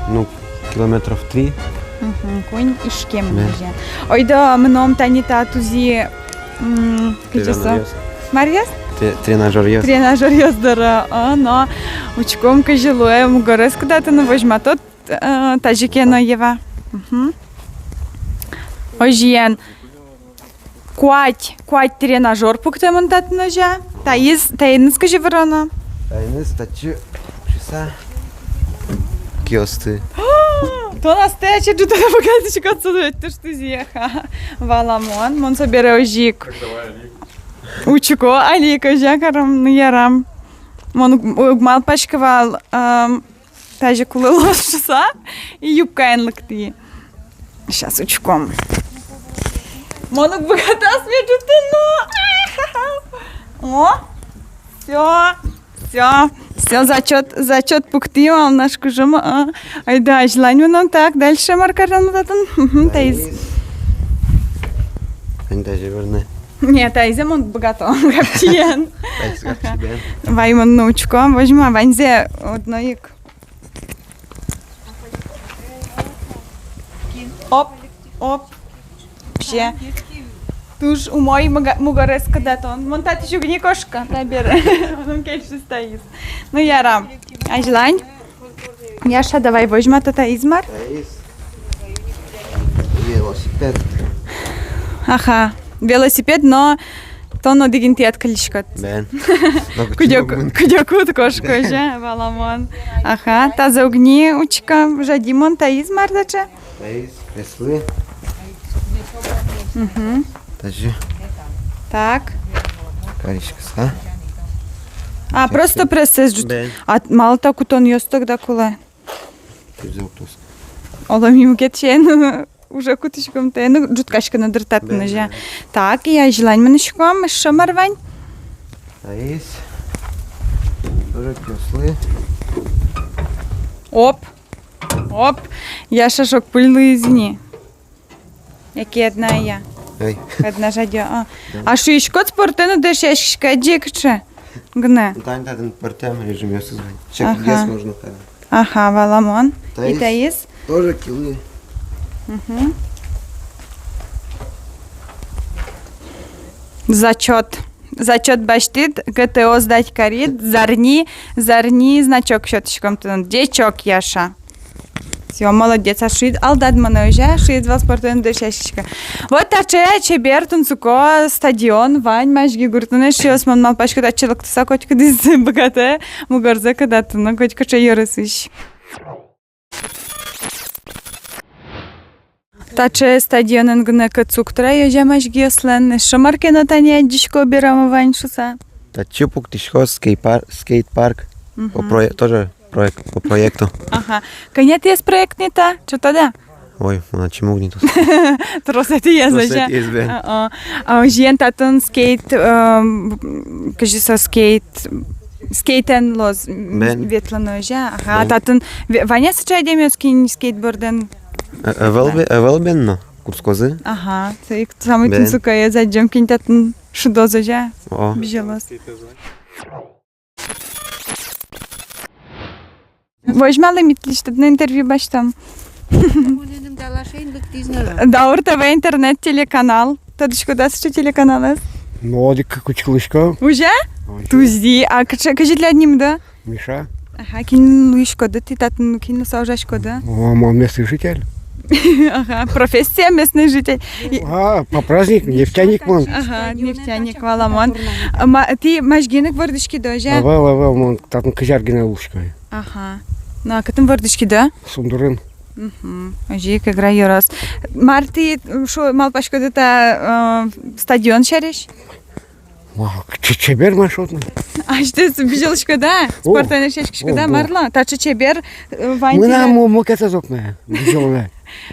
Ну, километров 3. Кунь ишкем Бен. уже. Ойда мном танита тузи кыжыса. Марьяс? Тренажер яс. Тренажер яздара. Но учком кыжилуем горес куда-то на возьматот таджикено ева. Ожиен. Куать тренажер пуктемон татножа. Таин скажи ворона. Тайны стачы часа. Киосты. То настече джута да покажеш като да што зиеха. Валамон, мон собере ожик. Учко алика жакарам ярам. Мон мал пашкавал таже кулелошса и юбкаен лакти. Сейчас учком. Монук богата смеджутно. О, все, зачет пуктивал наш кужума. Ай да, желание нам так, дальше маркаран татан. Таиз. Они даже верны. Нет, таизем он богато, каптиен. Тайс каптиен. Ваймон научко, возьма, ванзе одноик. Оп, все. Туж у мой мугарес когда-то он. Монтать еще не кошка, наберы. Он кельши стоит. Ну ярам. А желань? Яша, давай возьма тата измар. Таис. Велосипед. Ага, велосипед, но то на дигинти откалишкат. Бен. Кудякут кошка же, валамон. Ага, та за огни учка, жадимон, та измар дача. Таис. Креслы. Тажи. Так. Каришкаса. Просто пресс. Бен. А мало так утон ёс тогда кулай. Зелтус. Олам ему кетчен уже куточком те, ну джуткашка надыртат Да, ножа. да. Так, я желань менешком, що марвань? А есть тоже кёслы. Оп. Оп. Я шашок пильну извини. Які одна я. Ай. Одна жадя. А що ішкот спортину деш яшка дікче? Гне. Тань татын партем режим я созвань. Чек Ага. вес можно там. Ага, валамон. І таїс. Тоже килы. Зачет. Зачет баштит, ГТО здать карит, зарни значок щоточком тун. Дечок яша. Все, молодец, а шит алдад манojа, шит вал спортен дешешка. Вот таче чебер тунцуко стадион, вань машги гуртуне шиос ман мал пашка тачылык тса котка диз богате, мугарза когда туна котка чайорысыш. Таче стадионын гына кыцуктра ёжа машги ослен, шамарке на тане дичко берама вань шуса. Тачупук тишко скейт-парк. Тоже проект по проекту. Ага. Конят есть проект не та, что тогда? Ой, на чему не тут? Тросет я зачем? Тросет есть, бен. А жен татун скейт, кажется, скейтен лоз Бен. ветлано жа. Ага, Бен. татун Ваня сачай демёцкий скейтборден. Велбен, курскозы. Ага, ты самый Бен. тунцука я зайдем кинь татун шудоза жа. О, Бежалос. Возьмали митлишь на интервью баштам. Даур ТВ интернет телеканал. Тодочку даст что телеканал? Нодик кучкулышко. Уже? Тузи, а кажи для одним, да? Миша. Ага, кинь луишко, да ты тату кинь саужашко, да? О, мой местный житель. Ага, профессия местный житель. А, по празднику нефтяник мон. Ага, нефтяник, валамон. Ты машгинок вордышки дожа? Авел, мон, там козяргина лушкой. Ага. Ну, а катым вордышки, да? Сундурын. Жик, играю раз. Марти, шо, малпашко, да та стадион шаришь? Вау, чебер маршрутный. А что ты бежалочка, да? Спортивная шашечка, да, Марла? Та чебер, вань. Мы нам мокета зокме. Бежалная.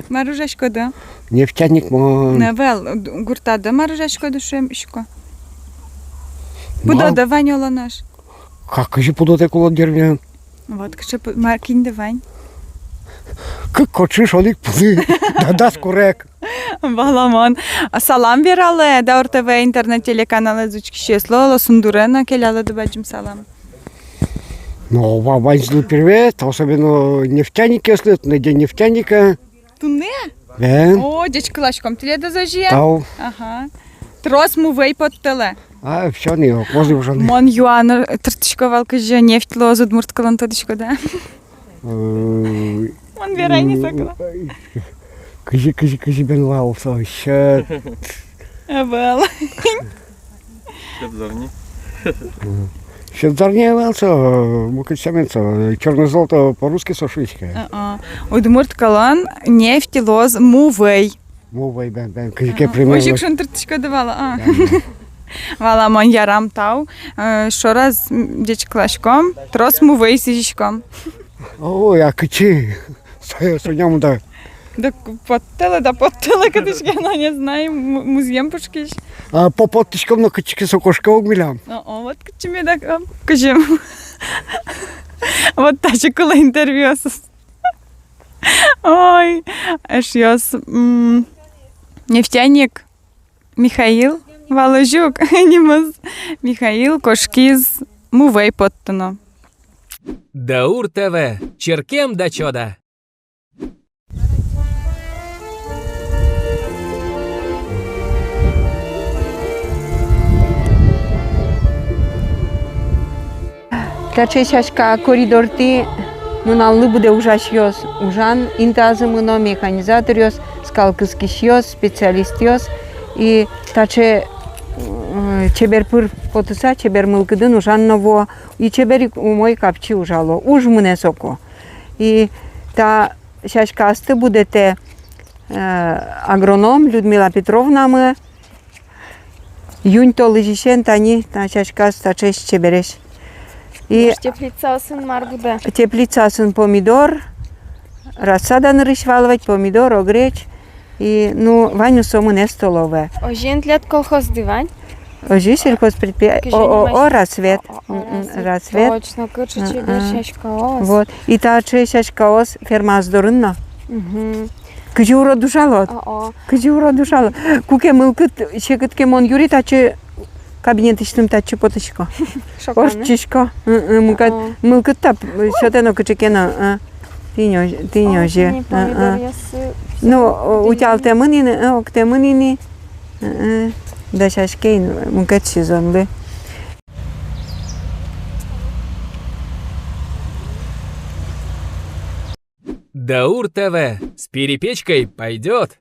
Маружашко, да? Нефтяник мон. Навел, гурта, да, маружашко, душемшко. Куда да, Вань, ола наш? Как же пудоте коло деревня? Вот, каже, маркинь да, Вань. Как кочиш олик пуды. Да, скорек. Баламон. Салам верале, Даур ТВ интернет телеканалы зучки шесло, Сундурена, келяла да баджим салам. Ну, Вань злый привет, особенно нефтяники, если на день нефтяника. Туне? Бен. О, дечка лашком, ты леда зажия? Тау. Ага. Трос мувей под теле. А, все, не, возле уже не. Мон юан, тартичковал, каже, нефть лозу, дмурткалан тодичко, да? Мон верай не сакла. Кажи, бен вау, so shit. Абал. Ще дарнее вау, мукачаменцо, черно-золото по-русски сошичка. У дмурткалан нефть лоз мувей. Мовай, бен, кажи, пример. Ojik шон тартичко давала, Вала мон ярам тау, шо раз дечка лашком, трос мувей сижичком. Ой, а качи, соням да. Да подтеле, катышки, она не знаю, музеем пушкиш. А по подтишкам на качки сокошка угмилям. О, вот качими да, кажем. Вот тачи кола интервью. Ой, аж яс. Нефтяник Михаил Валожук, Михаил Кошкиз мувей подтано. Даур ТВ. Черкем да чода. Таче шашка коридорти муналлы буде ужаш йос. Ужан интазы муно механизатор йос, скалкыскиш йос, специалист йос. И таче чебер пыр потыса, чебер мылкыдын ужан ново. И чебер умой капчи ужало. Уж муне соко. И та шашка асты будете агроном Людмила Петровна мы. Юнь то лыжишен тани та шашка стачеш чебереш. И Теплица сын мар буде. теплица сын помидор, рассада нарышвалывать, помидор, огреч. И, ну, Ваню сому не столовая. Ожен лет колхоз дивань. Ожи сельхозпредприятие. Рассвет. Рассвет. Точно, кырчичи гершашка. Вот. И та чешашка ос ферма здорынна. Кыжы ура душалот. Кыжы ура душалот. Куке мылкыт, шекытке мон юри тачы кабинет иштим тачы потышко. Орчишко. Мылкыт тап, шотено кычекено. Тиньо же. Ну, утялте мынины, окте мынини. Да шашкейн, мукет сезонлы. Даур ТВ. С перепечкой пойдет.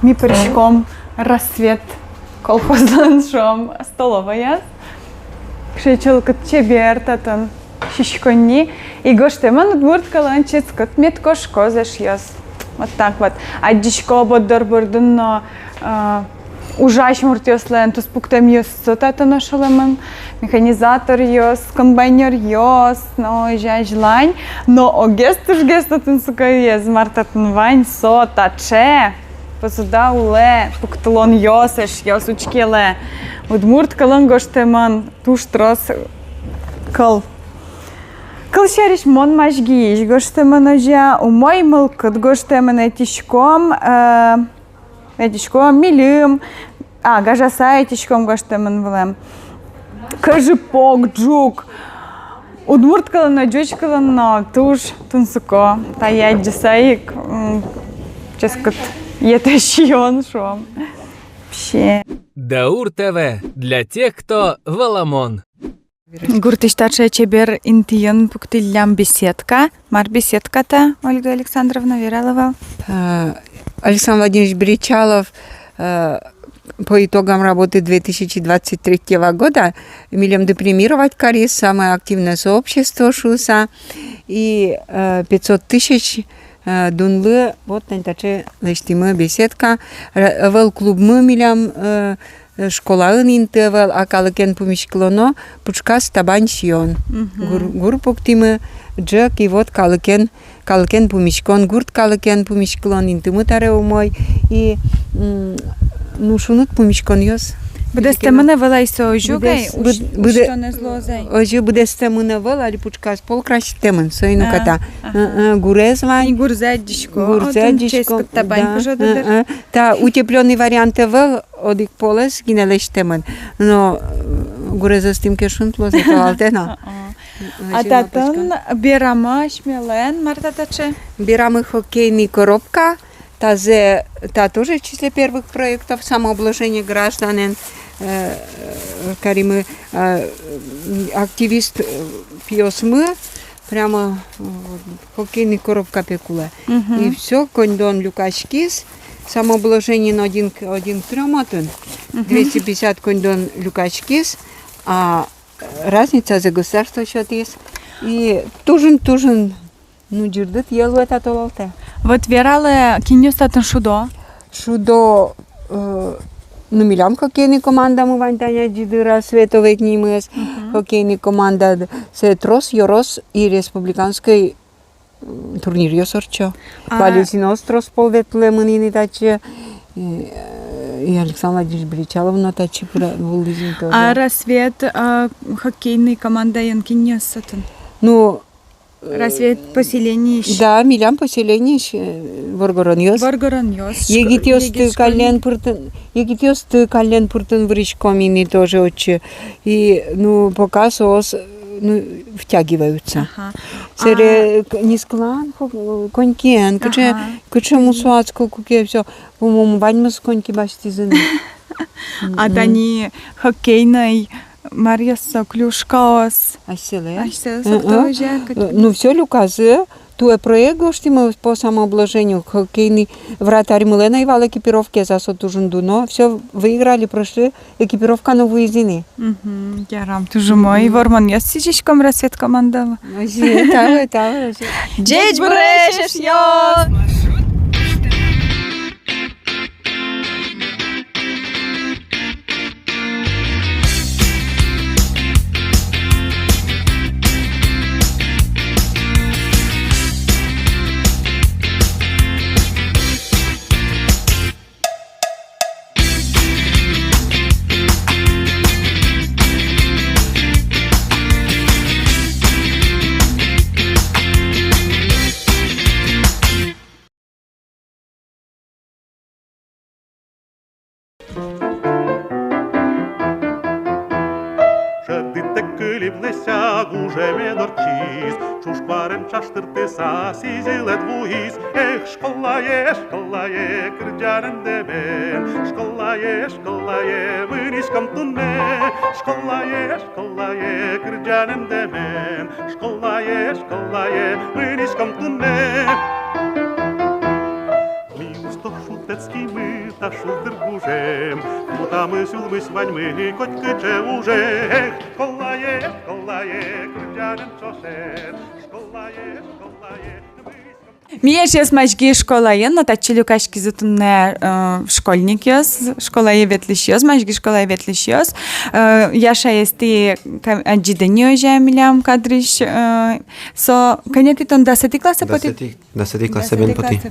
Ми перешком рассвет колхоздан шом столовая. Кшечел кыт чебер татан шишконни. И гоштеман удмурт каланчец кыт меткошко зашьёс. Вот так вот. А дичко боддор бурдун, но ужаш муртёслен, тус пуктем ёс сотата нашолемем, механизатор ёс, комбайнер ёс, но жаж лань, но огестуш гестатын сука ёс, мартатын вань сота че, посуда уле, пукталон ёсеш, ёс учкеле, удмурт калан гоштеман, туш трос кал. Кылшариш мон мажгиш, гоштеман ожа, умой мылкыт, гоштеман этишком, милим, гажаса этишком гоштеман влем. Кажипок, джук. Удмурт калана, джуч калана, туш, тунсуко, та ядь джасаик, ческот, етешьон шом. Вообще. Даур ТВ. Для тех, кто Воломон. Гуртиштача чебер интиен пуктиллям беседка. Мар беседка-то, Ольга Александровна Вералова. Александр Владимирович Бричалов по итогам работы 2023 года милем депримировать карьес, самое активное сообщество ШУСа, и 500 тысяч дунлы, вот на таче лештимы беседка, вел клуб мы милем школаын интевел, а калыкен помешклоно, пучкас табань сион. Гурпук тимы джек, и вот калыкен помешкон, гурт калыкен помешклон, интымы таре умой, и ну шунут помешкон йос. Будете мене велайсо ожугай, що не злозай. Ожу будете мене вел, али пучкас полкращ темен, сойну ката. Гурез вань. И гурзедишко. Гурзедишко. Та утепленный вариант вел, одик полес, гинелеш темен. Но гуреза с тим кешунт лоз, это алтена. А татан бирама шмелен, Марта таче? Бирама хоккейный коробка. Та тоже в числе первых проектов самообложения граждан. Каримы активист пьесмы, прямо хоккейный коробка пекула. И все, кондон люкачкис, самообложение на один тремотен, 250 кондон люкачкис, а разница за государство счет есть. И тужин, ну дирдет елу это толалте. Вот верале киньостатын шудо. Шудо, ну милям хоккейный команда мы вантаня дидыра световой книмыс, хоккейный команда се трос, Йорос и республиканской турнир Йосорчо. Валентинос трос полветле мынини таче. И Александр Владимирович Бричалов на таче вылезин тоже. А рассвет хоккейный команда янкиньостатын? Ну, рассвет поселений. Да, милям поселений Воргороньос. Воргороньос. Егитьос ты кален пуртын вричкомини тоже отче. И, ну, пока соус, ну, втягиваются. Сере нисклан, конькен, куча мусуацко, куке, все. По-моему, баньмас коньки баштизыны. А тани хоккейной Марьяса Клюшкаос. Аселе. Ну, все люказы. Туе проект, что мы по самообложению хоккейный вратарь Милена Ивал экипировки за сотужунду, но все выиграли, прошли экипировка на выездины. Я рам тоже мой ворман я сидишком рассвет командала. Джейдж брешешь я. guzeme dorcis, Čuškvaren čaštırte sasi zile dvuis, Škola je, krđaren deben, Škola je, mânișcăm tunne, Škola je, krđaren deben, Škola je, mânișcăm tunne. Шутецкий мы, та шулдыр гужем, Мутамы сюлмы сваньмы, коть кыче уже. Школа е, крыджанын чошен, Школа е, Мие сейчас мачги школае, но тачили кашки затунне школьник ёс, школае ветлиш ёс, мачги школае ветлиш ёс. Яша ести аджидени ожа милям кадриш. Со канети тон 10 класса потит? 10 класса бен поти.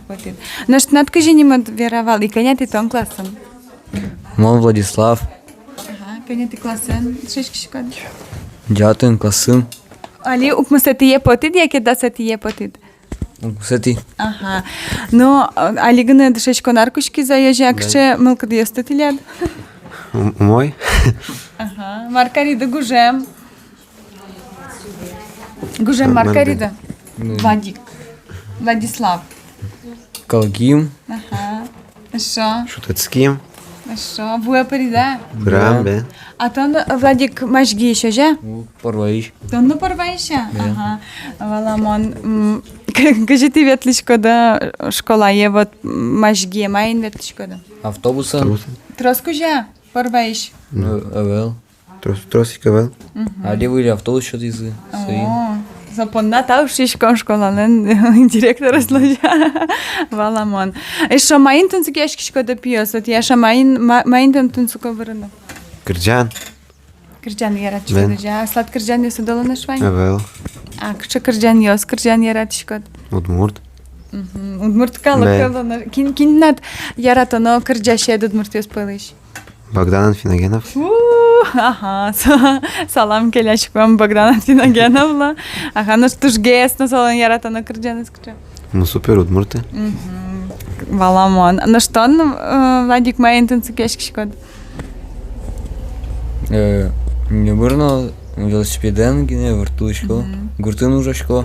Наш надкажи нимат веровал, и канети тон классом? Мон Владислав. Ага, канети классен, шешки шкод. 9 классым. Али укмасатие потит, яке 10 потит? Сети. Ага. Ну, али гына дышечко наркушки заезжакше, мылка дъестати лед? Мой? Ага. Маркарида гужем. Гужем Маркарида. Владислав. Калгим. Ага. Шо? Шутецким. Шо? Буя парида? Брам, бе. А тон Владик мажги еще же? Порваиш. Тон ну порваише? Ага. Валамон. Кажи ти ветличко да школа е вот мажги, майн ветличко да. Автобуса. Троску же? Порваиш? Авел. Тросика вел. Али выли автобус что-то из своим. Запомната ушишком школален директора служа. Валамон. Шо майн тунцук яшкишко да пиос, вот яша майн тунцуко върна. Кырджан. Кырджан яратишко да жа. Слад кырджан ясу долу на швайн? Авел. А, кша кырджан яс, кырджан яратишко. Удмурт. Удмурт кала. Киннат яратано кырджаше удмурт яс пылыш. Богдан Финогенов. Ага, салам келяшком Богдана Финогеновна. Ага, ну что ж гест на салон яратано кырджан искча. Ну супер, удмурты. Валамон. Ну что, Владик майн тунцук яшкишко? Не вырно велосипеден гине въртушко. Гуртын ужашко.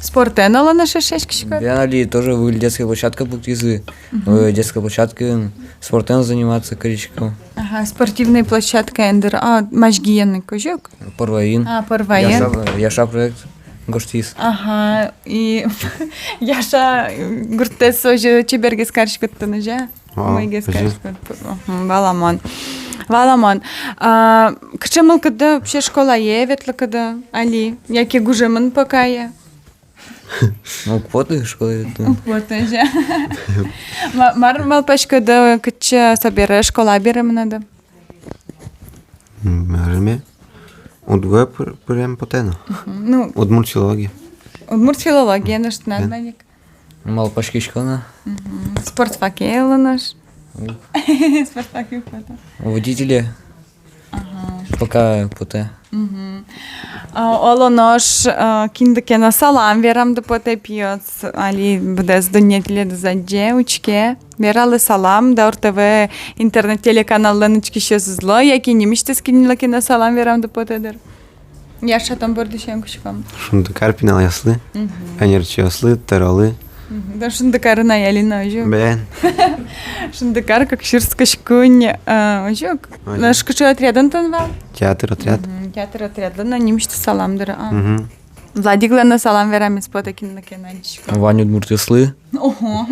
Спортен ала на шешешкишко? Бянали тоже выли детская площадка пуктизы. Детская площадка спортен заниматься коричко. Ага, спортивная площадка эндер. А, мажгиенный кожук? Порваин. А, порваин. Яша проект. Гоштис. Ага, и Яша гуртес уже чеберге скаршкот ножа. Мойге скаршкот. Валамон. Валамон. Кчемал когда вообще школа е, ветла когда али, яке гужеман пока е. Ну, квоты школы. Вот же. Мар малпашка да кча собере школа берем надо. Мерме. Отгоя прям потено. Ну, Удмурт филология. Удмурт филология наш надник. Малпашки школа. Спортфакела наш. Спартаки фото. Водители. Пока поте. Оло наш киндаке на салам верам да поте пиоц, али бдес донетле да задже учке. Верали салам да ОРТВ интернет телеканал леночки ще зло, яки немиште скинилаки на салам верам да поте дер. Яша там бордишем кушкам. Шундакар пинал ясли. Анерчи ясли, тароли. Да шундакар на ялина ожук. Бен. Шундакар как ширска шкунь ожук. Наш кучу отрядан танвал? Театр, отряд. Театр отрядан, на немиште салам дер. Владик на салам верам из поте киндаке на дичка. Ваню Удмуртяслы. Ого.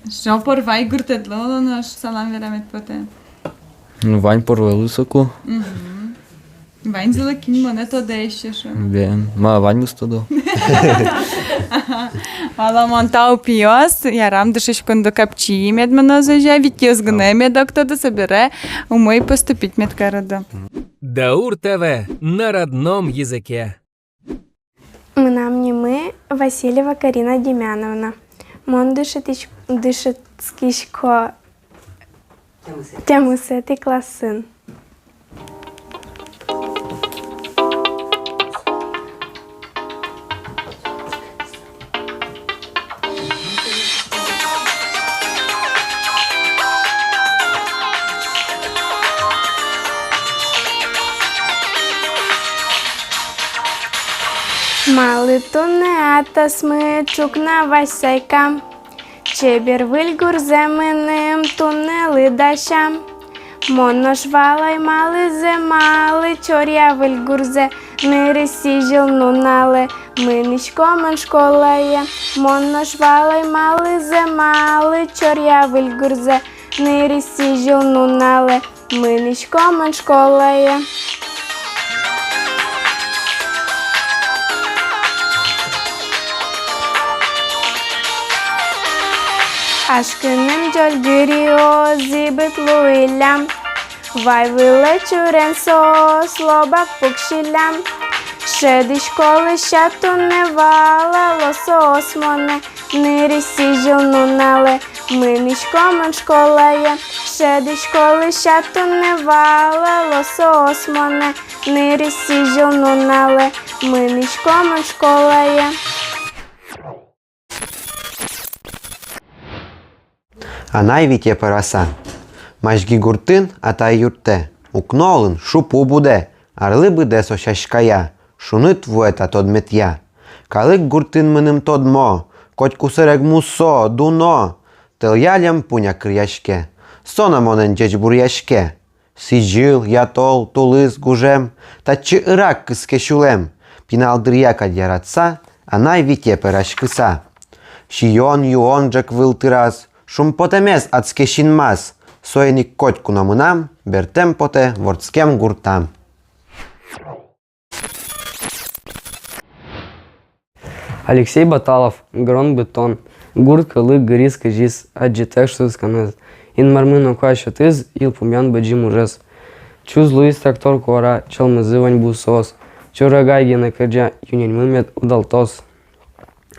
Що порвай гуртедло наш салам верам из поте. Вань порвал высоко. Вань зела кінь монето де ще що. Бен. Ма Вань мустодо. Мала монтау піос, я рам дышечкон до капчі медмено зажа, вітєс гне медок то до собере, умой поступить медкарадо. Даур ТВ на родном языке. Мнамнімы Васильева Карина Демяновна. Мон дышецкишко тямусети класын. Малы туне атасмы чукна васайкам. Чебер выльгурзе мыным туне лыдашам. Монош валай малызе малы чоря выльгурзе ныри сижил нунале мынишкомын школая. Монош валай малызе малы чоря выльгурзе ныри сижил нунале мынишкомын школая. Aşkının gölgürüyor zibit luilam. Vay вилечурен со слоба пукшилям. Шеди школи шату не вала лосо осмоне. Нири сижил нунале мынишкомын школая. Шеди школи шату не вала лосо осмоне. Нири сижил нунале мынишкомын школая. Анай вітє пераса. Машгі гуртин, а та й юрте. Укнолин, шупу буде. Арли буде сощашкая. Шунит вуета тодмет я. Калик гуртин миним тодмо. Коть кусерек мусо, дуно. Тел ялям пуня крияшке. Сона монен джеч буряшке. Сижил, ятол, тулыз, гужем. Та чи ирак кыске шулем. Пинал дрияка дяратса. Анай вітє перашкыса. Шион юон джек выл тыраз. Шум потемес ацкешин мас. Соеник котьку намынам, бертем поте вордскем гуртам. Алексей Баталов, грон бетон. Гурт кылык гырис кыжис, аджитек штуз канез. Ин мармын окуаща тыз, ил пумян баджим ужес. Чуз Луис трактор кора, чалмызы вань бусос. Чурагай гена кырджа, юнень мымет удалтос.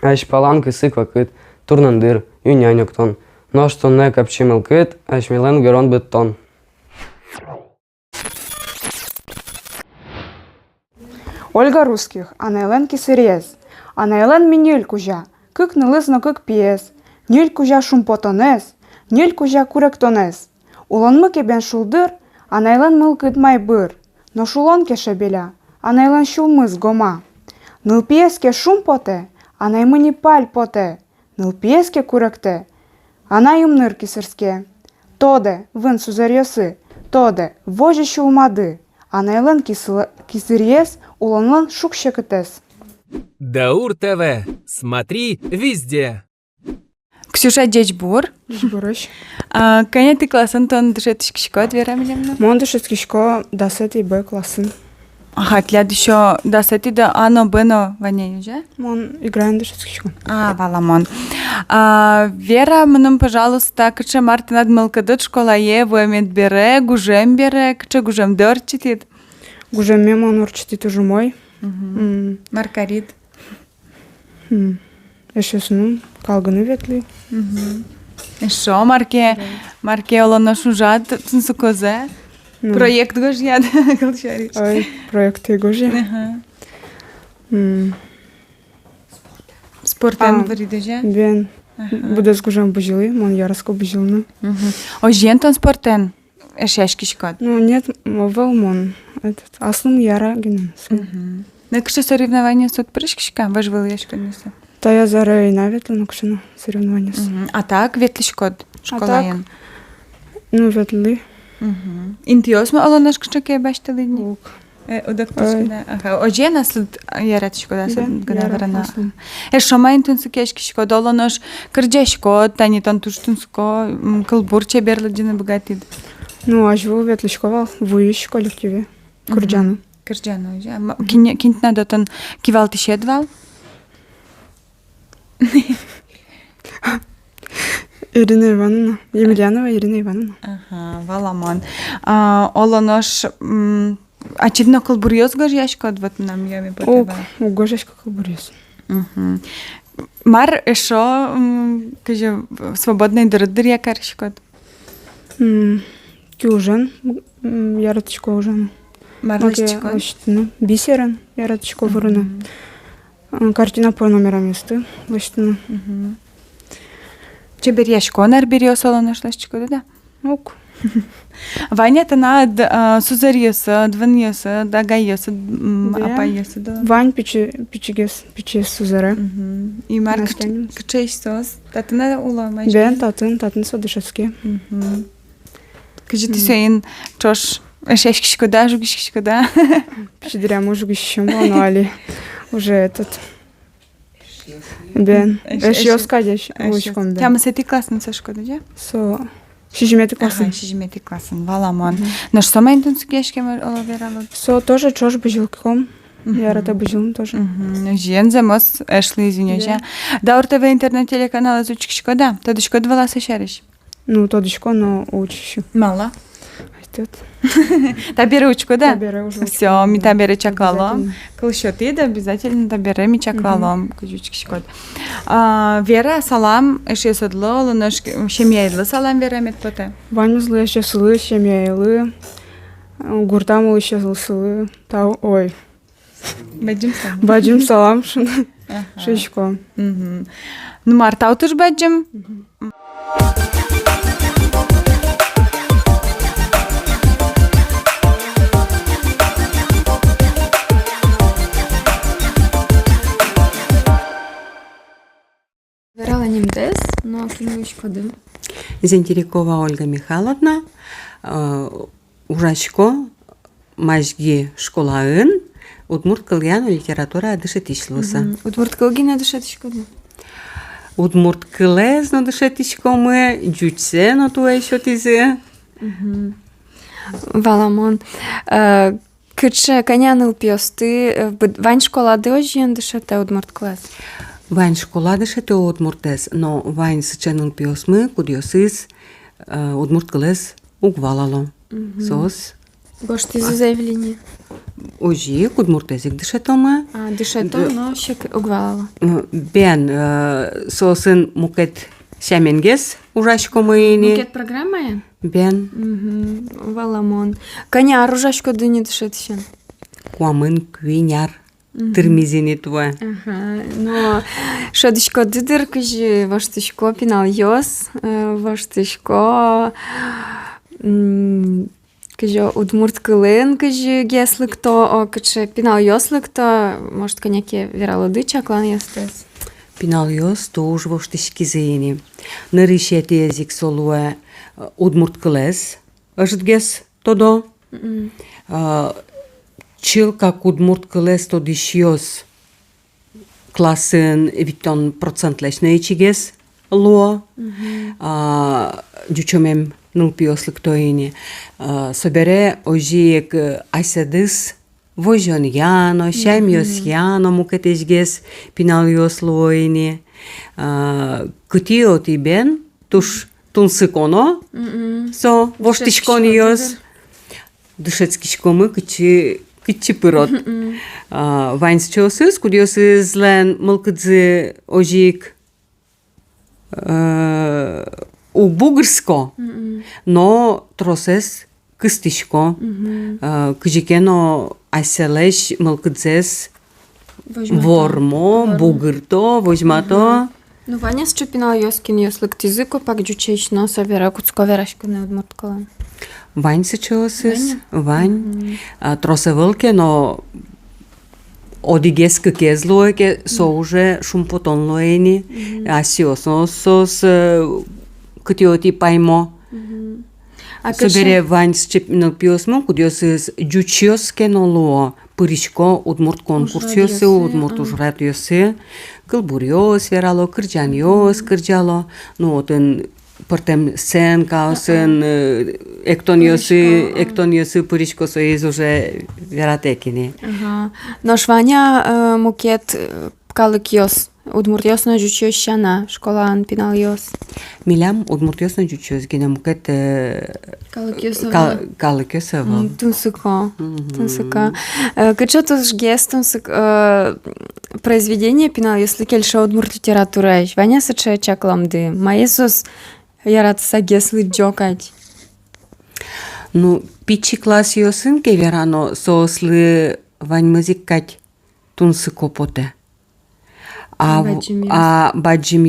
Аш палан кысык вакыт, турнандыр, юнянь октон. Но что не капчимел кыт, аш милен грон бетон. Ольга Русских, Анайлен кисерез. Анайлен минюль кужа, кык нылызно кык пиес. Нюль кужа шумпотонез, нюль кужа куректонез. Улонмы кебен шулдыр, Анайлен мыл кыт майбыр. Но шулон кеше беля, Анайлен шулмыз гома. Ныл пиеске шумпоте, Анаймыни паль поте. Ныл пиеске куректе, Анайымныр кисерске. Тоде, вын сузарьосы, тоде, вожище умады. Анайлен кисерез, улонлан шукщекетес. Даур ТВ. Смотри везде. Ксюша Джечбур. Джечбурыш. Кanya ты классын тон дышет кишко дверамилемно? Мон дышет кишко 10 Б классын. Ага, тляд еще 10 да ано бено ваня уже? Мон играем дышет кишко. Валамон. Вера, мном, пожалуйста, каче Мартин адмылкадыт школа е, вуэмет бере, гужем бере, каче гужем дörчитит? Гужем мемон урчитит уже мой. Маргарит. Еще сну, калганы ветли. Шо, марке олоно шужат, цунсу козе? Проект гожьяд, колчариш. Ой, проекты гожья. Спортен варидеже? Бен. Буде с гужем бужили, мон яроско бужилны. О, жентон спортен? Эшешки шкод? Ну, нет, велмон. Аслым яра генен. На кше соревнования суд прышкишка, ваш вылешка несу? Та я зара и наветла, но кше соревнования. А так, ветли шкод? Школаен? Ну, ветли. Интиосма олонаш кше ке баштали дни? Удак пышкина. Оже наслед ярат шкода сад гнаварана. Шома интунсу кешки шкод, олонаш кырджа шкод, тани тон туштунско, кылбурче берладжина богатид. Ну, а живу ветли шкова, вуиш коллективе. Кырджану. Кырджану, ja. Кинтна дотон кивал ти шедвал? Ирина Ивановна. Емельянова Ирина Ивановна. Ага, валамон. Олонош очевидно кылбурьёз гожьяшко вот нам ями потеба. О, гожьяшко кылбурьёз. Мар эшо, каже, свободный дырдыр якаршко. Кюжен, яраточко ужен. Марлычко. Бисерен, яраточко вырына. Картина по номерам месты, лыштыны. Чебер яшко нар берёс олонош лашчко, да? Ок. Ваня тана сузарьеса, дваньеса, да гайеса, апайеса, да. Вань пичи сузаре. И Марк кчей сос. Татына ула майжги. Бен татын содышевски. Кажи ты сейн чош шешкишкода, жугишкишкода. Пичи дряму жугишем, али уже этот. Бен. Эшьёска деш. Учком бен. Тяма сети классница шкода, да? Со. Шижимети классын. Шижимети классын, валамон. Но что мы интун сукешкем оловерало? Со тоже чош быжилком. Ярата быжилым тоже. Жен замос эшли извиняюсь. Да уртеве интернет телеканал изучик шкода. Тоді шкода вала сешериш. Ну, тодышко, но учищу. Мало. Тут. Табери учку, да? Табери уже. Все, ми табери чаклалом. Кылшо ты, да, обязательно табери ми чаклалом. Кучучки шкод. Вера, салам, эше содло, лунош шемьяйлы салам вера метпоте. Ванюзлы еще сылы, шемьяйлы. Гуртамы еще сылы. Ой. Баджим салам, шишко. Ну, Марта, утуш баджим? Верала немдес, но клинучко дым. Зентерикова Ольга Михайловна, Ужачко, Мажги школаын, Удмурт кылган литература адышетишлуса. Удмурт кылгин адышетишко дым. Удмурт кылез но дышетишкомы, джучсе но туа еще тизе. Валамон. Кыче коняны упьёсты, вань школа дыожьен дышете удмурт класс. Вайн школа дышете удмуртес, но вайн сыченыл пиосмы, кудиосыз, удмурт кылез угвалало. Сос. Гошты за заявление. Ожи, удмуртезик дышетома. Дышето, но щек угвалало. Бен сосын мукет сяменгес ужашкомыйни. Мукет программа? Бен. Валамон. Коня оружашко дыни дышетищен. Куамын квиняр. Тырмизини твоя. Но шодышко дыдыр кыжи, воштышко пинал йос, воштышко кыжи удмурт кылын кыжи геслык то, кыче пинал йослык то, может коняке вералуды чаклан ястес. Пинал йос то уж воштышки зейни. Нарышете язык солуа удмурт кылез, аждгес тодо. Чил как удмурт кылез то дишьёс класын виттон процент лешне ичигес луо. Дючомем нулпиослык тоини. Собере ожиек айседыс вожон яно, шамьёс яно мукетешгес пинал йос луоини. Кытио тибен туш тунсыконо со воштышкон йос. Дышецкишкомы кычи пырот. Вайнс чосыз, кудиосыз лен мылкыдзы ожик угбугырско, но тросес кыстышко, кыжикено айселеш мылкыдзес вормо, бугырто, возьмато. Ну, Ваня счупинал йоскин йослык тизыко, пак джучечно совера куцко верашко не одмурткала. Вань сечосыз, вань, тросевълке, но одигес кекезлоеке со уже шумпотонлоени, асиосос кытиоти паймо. Собере вань счупинал пиосмо, кудиосыз джучиоске нолуо, пыришко удмурт конкурсиосы, удмурт ужратиосы, кылбуриос верало, кырджаниос кырджало, ну отын пъртем сцен, каосен, ектониосы, пыришко соиз уже вератекини. Но шваня мукет калыкиос, удмуртиос на жучиос шана, школан пиналиос. Милям удмуртиос на жучиос, гене мукет калыкиосова. Тунсыко. Кычо жгес тунсык произведение пиналиос лекельша удмурт литература. Ваня сача чакламды. Маесос ярат сагеслы джокать. Ну, пичи класс йосын кеверано сослы вань мызиккать тунсыко поте. баджим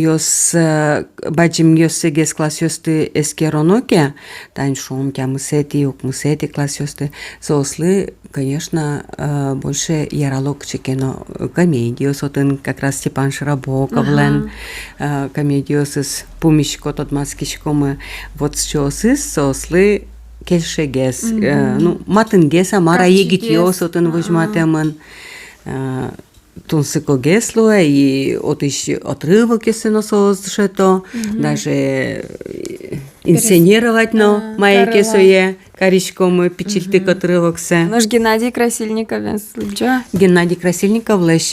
сегес классёсты эскероноке, тань шум тямысети, укмысети классёсты, сослы, конечно, больше яралок чекено комедию, сотын как раз Степан Широбоковлен, комедию с пумишко тот маскишкомы, вот чёсыс, сослы, кельшегес, ну, матынгеса, мара егитьё, сотын возьматемын, тунсыко гесло и отрывок, если то даже инсценировать, но мои кесое, коричком печильтык отрывок се. Наш Геннадий Красильников, Геннадий Красильников, лишь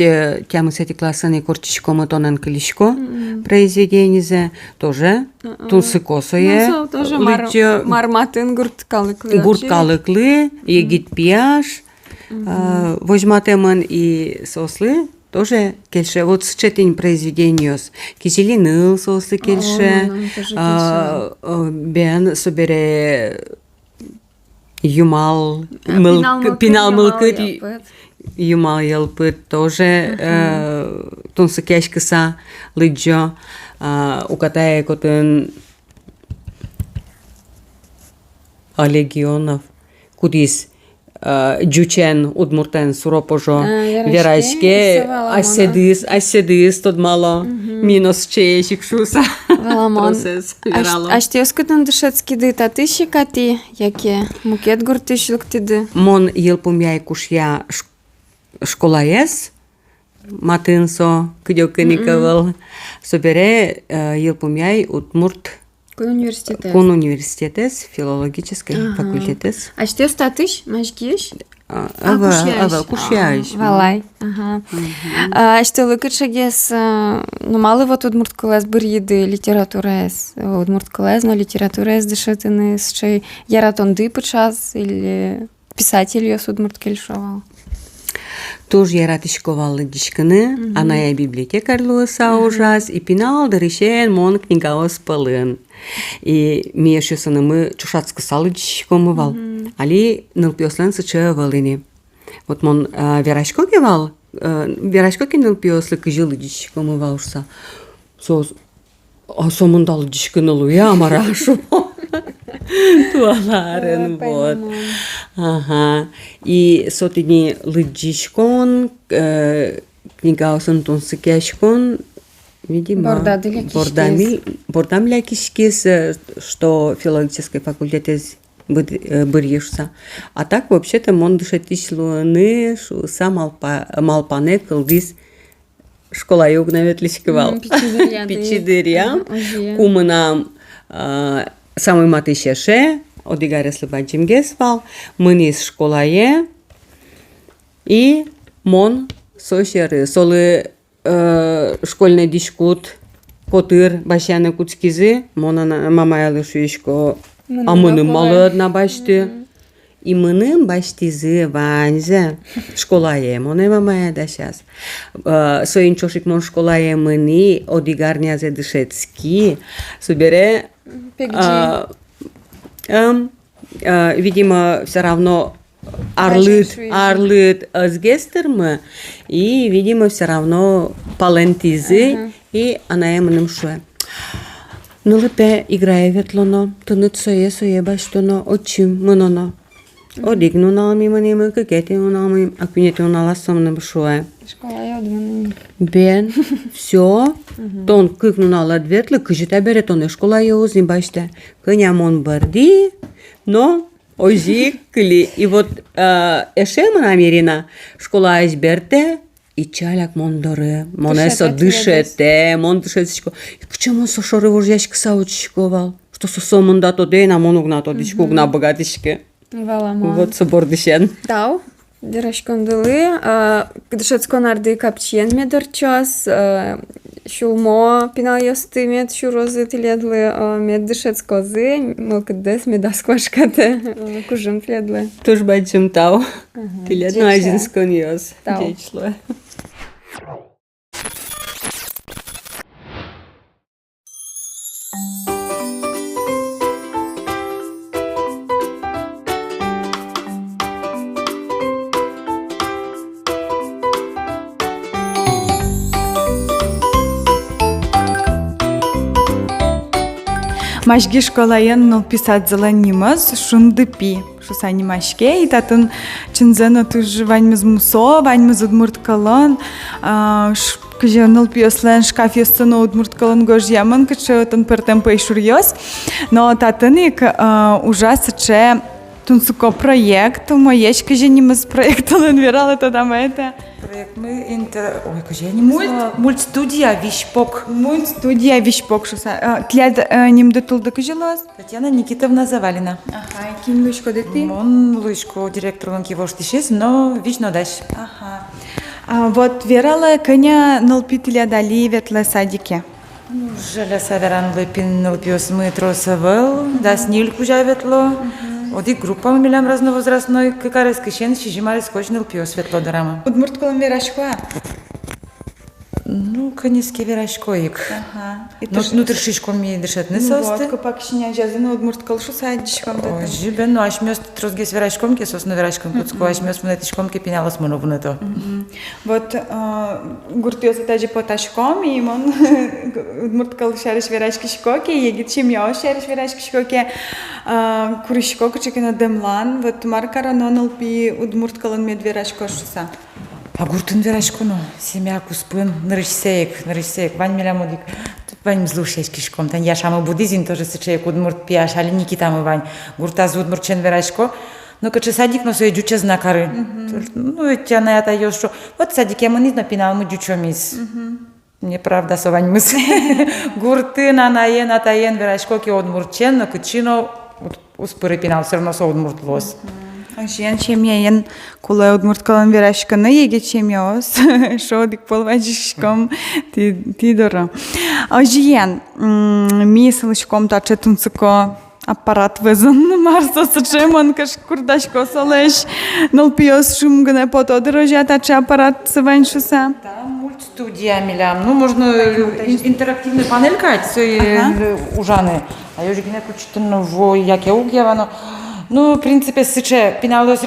тямы с эти классаны корчичком тонен кличко произведение тоже тунсыко сое. Тоже марматын гурткалыклы. Гурткалыклы, егит пияж. Возьматеман и сослы тоже кельше. Вот с четень произведений киселиныл сослы кельше. Бен собере юмал пинал мылкыт юмал елпыт тоже тунсы кешкыса лыджо укатая котын Легионов кудис Джучен удмуртен суропожо верашке аседис тот мало минус чеешик шуса процесс верало. А что скотон дышецкий ды татыши кати, яке мукет гуртышлык тиды. Мон елпумяй кушья школаес матынсо кыдёкыниковал собере елпумяй удмурт Кун университетес, филологический факультетес. А что статыш, машкиш? Кушьяш. Валай. А что лыкышагес, ну мало вот удмурткалес бырьиды литературес, удмурткалес, но литературес дышетыны с чей яратонды подчас или писатель ее с удмурткельшовал. Тоже я ратышковал дишканы, она я библиотекарь са ужас, и пинал дырышен мон книга спалын. И мешесаны мы чушацкы салы дишкомывал. Али нылпиослен сыча валыни. Вот мон верашко кевал, верашко ки нылпиослы кыжилы дишкомывал шса. Сомундал дишкынылу я марашу. Туаларын вот. Ага. И сотни лыджишкон, книга осын тунсыкяшкон, видимо, бордамля кишкис, что филологический факультет бырьешься. А так вообще-то мон дышатишлуны, сам малпане кылдис школа югнавет лишкивал. Пичидырям, кумынам самый матышеше, одигареслы баджимгесвал, мынис школае и мон сошеры, солы школьный дишкут, потыр, башяны куцкизы, мона мамаялы шуишко, а мыным малы одна башты. И мыным баштизы ванзе школае, моне мамая да сейчас. Соин чошик мон школае мыни, одигарнязе дышецки, собере видимо, все равно арлыт азгестермы, и, видимо, все равно палентизы, и она эмным шуэ. Ну, лепе играя ветлоно, то не цое баштоно, очим мыноно. Одигну налми мынимы, кекети налми, аквинети наласом шуэ. Бен, все, тон кыкну налад ветлы, кыжита берет он и школа еуз не баште. Кынямон барди, но ожи кли. И вот эшема намерена школа изберте, и чаляк мондоре, монесо дышете, мон дышетичко. И к чему сошоры вожьяшки саучиковал? Что сосомунда то дейна монугна то дичку гна богатичке. Вот собор дышен. Дау. Дырашкон дылы, дышецко нарды капчен медорчас, шулмо пинал ясты мед шурозы тиледлы, мед дышецкозы, мылкыдес медасквашкате, кужым тиледлы. Тоже бачим тау. Тиледно азинскон яс. Дечло. Машги школаен нол писать зеленимыз, шундыпи. Шуса анимашке, и татын чынзена туж ваньмыз мусо, ваньмыз удмурткалан, кыжы нол пиослен шкаф ёстыно удмурткалан гож яман, кычы тан пертем пейшур ёс, но татыник ужасыче тунсуко проект, моеч кыжы нимыз проекталан верала тогда это. Проект мы ой, кыжы я не мультстудия Вишпок. Мультстудия Вишпок шуса. Тлед нимды тулды кыжылос? Татьяна Никитовна Завалина. Ага, кин лучко дети? Он лучко директор лонки воштишес, но вечно дальше. Ага. Вот верала коня налпителя дали ветле садике. Жаля саверан лепин налпиос мы тросавел, да сниль кужа ветло. Оди група милям разновозрастной, какая скишен, шижимали скочнил пио светло драма. Удмурткалан верашкоа? Ну, конечно, верашкоик. Ага. Ну, трешишком ми дышат не состы. Вот, пак шиня жазына удмурткал шу садишком. О, жибен, ну, аш мёст трозгес верашком, ке сос на верашком, куцко, аш мёст внетишком, ке пинялас моновно то. Вот, гуртиос этажи поташком, и он удмурткал шариш верашки шкоки, егит чимьё шариш верашки шкоки, куришкоку чекена демлан, вот маркара ноналпи удмурткалан медверашко шуса. А гуртын верашконо, семья куспын, нарышсеек, вань миля модик, вань мзлушеш кишком, тань яшамы буддизин тоже сычеек удмурт пиаш, али Никитамы вань, гуртаз удмуртчен верашко, но каче садик носе джуче знакары. Ну, тя на это ёшо, вот садик я мынит напинал мы джучомис. Неправда совань мыс. Гуртын анаен атаен верашко ки удмуртчен, но кычино успыры пинал, все равно со удмурт лос. Жен чемьяен кулай удмурткалан верашканы еге чемьяос, шодик полвачишком тидора. Жен, ми слышком таче тунцуко аппарат везен марса сычеман каш курдашко солеш, налпиос шумгане пото дорожа таче аппарат сываншуса. Да, мультстудия милям. Ну, можно интерактивный панель кать, ужаны. А я уже гне кучительно в яке угьявано. Ну, в принципе, сыче пинало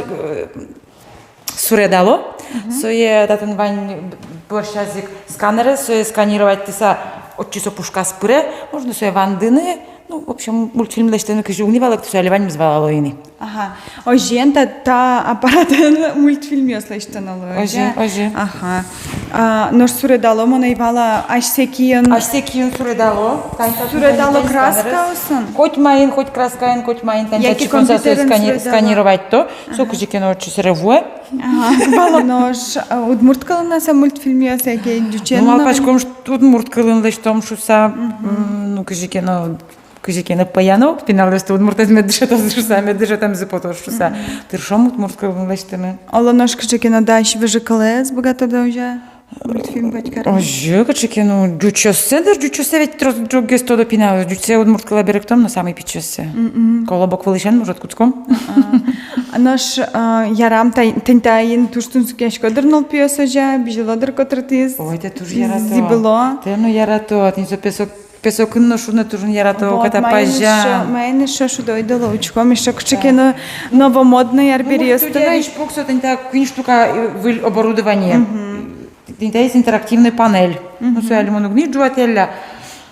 суредало, сое датен вань борщазик сканеры, сое сканировать тиса от часов пушка спыре, можно сое вандыны, ну, в общем, мультфильм лештену кыжи угнивалок, то сое вань звала лоини. Ага. Ожен та аппарат мультфильм ёс лештена лоини. Ожен. Ага. Нож суредало монаивала ашсекиен. Ашсекиен суредало. Суредало краска усын. Хоть маин, хоть краскаин, хоть маин, там яки компьютерен сканировать то, соку жикено чусеревое. Ага. Нож удмурткалына са мультфильм ёс яке дючен. Ну, малпачком удмурткалын лештом шуса, ну, кыжикено Кыжикена паяно, пиналесто удмуртез меддешетам шуса, меддешетам зипото шуса. Тыршом удмурткалын лештеме. Алла нож кыжикена даш выжикалес, богато да уже мультфильм батькара. Оже, кыжикену джучосе, да джучосе ведь другес то допинало, джучосе удмурткала беректом на самый пичосе. Колобок вылышен, может, куцком. Нож ярам тентаин туштун сукешко дырнул пиосожа, бижелодыр котротиз. Ой, это туж ярато. Зибыло. Те, ну ярато, не за песок ношу на турн ярато, ката пажа. Майне шошу дойдало учком, еще кычекено новомодный арбереста. Ну, вот поксо тента штука оборудование. Тента есть интерактивный панель. Ну, все, лимону гнижу отеля.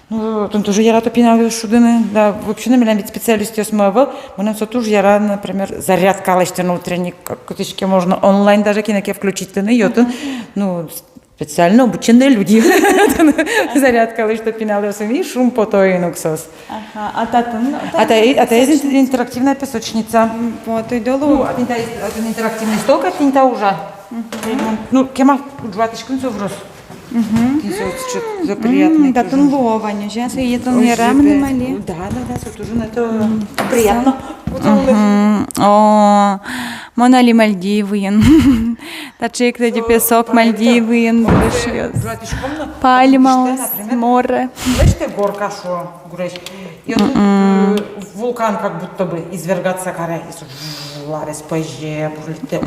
Ну, там тоже ярато пинали шудыны. Да, вообще на меня ведь специалист осмывал. Мы нам все тоже яра, например, зарядка лечь на утренник, как можно онлайн даже киноке включить на йоту. Ну, специально обученные люди. Зарядка лишь пинали и шум по той нуксос. Ага, а это есть интерактивная песочница. Вот и долу. Ну, это есть интерактивный стол, как тинта уже. Ну, кема джуатиш кунцов рос. За приятный. Да, тон ловань, же, я тон не рамны мали. Да, все тоже на то приятно. О, Монали Мальдивы. Тачек, кстати, песок Мальдивы. Пальма, море. Знаешь, ты горка шо, гуляешь. И тут вулкан как будто бы извергаться каре. Ларес пойже, бурlte.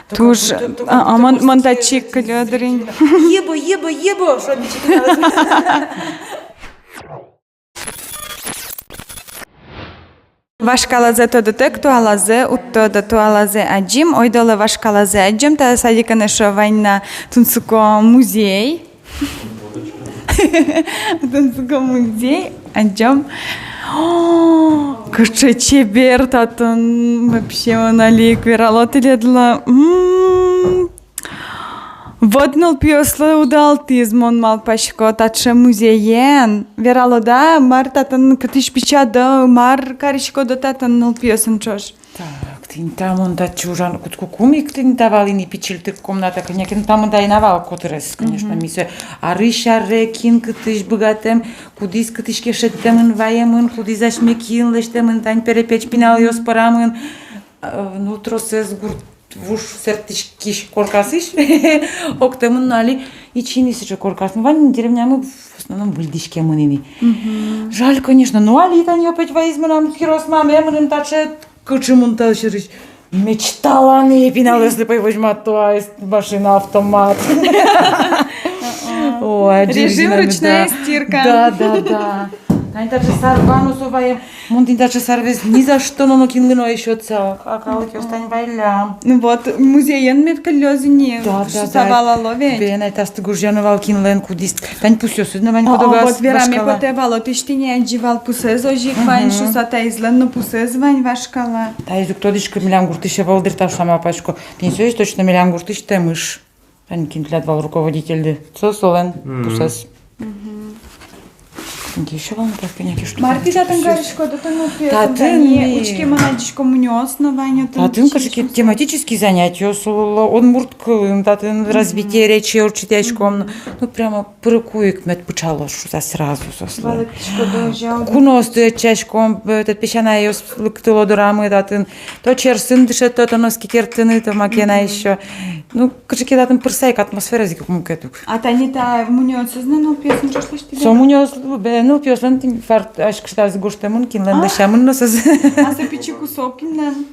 Туж, монтачик калёдрин. Ебо, что не читала. Вашкалазе то детекту алазе, утто дату алазе аджим, ойдоле вашкалазе аджим, та садика нашо вайна тунцуко музей. Тын музей, идем. Кышы чебер татын вообще он алик вералот иледла. Воднул пьеслы удалтизмон мал пашко татше музеен. Вералода мар татын кытыш пичада мар каришко до татын нул пьесын чош. Так, тин там он да чужан, кутку кумик тин давали не пичил ты комната, конечно, там он да и навал котрес, конечно, миссе. А рыша рекин кытыш богатем, кудис кытыш кешеттемын ваемын, кудис ашмекин лештемын тань перепеч пинал ёс парамын. Ну тросес гурт вуш сертишкиш коркасыш, октемын нали и чинисиче коркас. Ну вань деревня мы в основном выльдишке мынини. Жаль, конечно, ну али тань опять ваизмынам хирос мамемыным таче. Кучумун тащирыш. Мечтала не пинал, если возьмать то машина автомат. Режим ручная стирка. Да. Они даже сарвану суваем, мунтин даже сарвез ни за что, но кинлино еще цел. А калки остань байлям. Ну вот, музеен мет колёзини. Да. Савала ловень. Бена это стыгужьяновал кинлен кудист. Тань пусёс, на вань Вот подогас. верами потевало, ты ж ти не отживал пусез, ожик вань, шусата излен, но пусез вань вашкала. Та из уктодишка милям гуртыша валдыр та сама пачко. Тин söz точно милям гуртыш темыш. Тань кинтлядвал руководительды. Сосолен пусез. Еще вам так понятно, что. Марти татын гаришко, татын Татын учки манадишко муне основания. Татын кажется тематические занятия, он мурткалым, татын развитие речи учителячком, ну прямо прикуек мет почало, что сразу сосло. Куно стоит чашком, этот песчаная ее лыктыло дурамы, татын, то черсын дышит, то носки кертыны, то макена еще. Ну, кажется, татын персайк атмосфера зиков мукетук. А танита муне сознанул песню, что слышишь тебе? Со муне ну, пьёслен тин фарт аж кштаз гуштемун кинлен дашамун но саз. А за пичи кусок кинлен.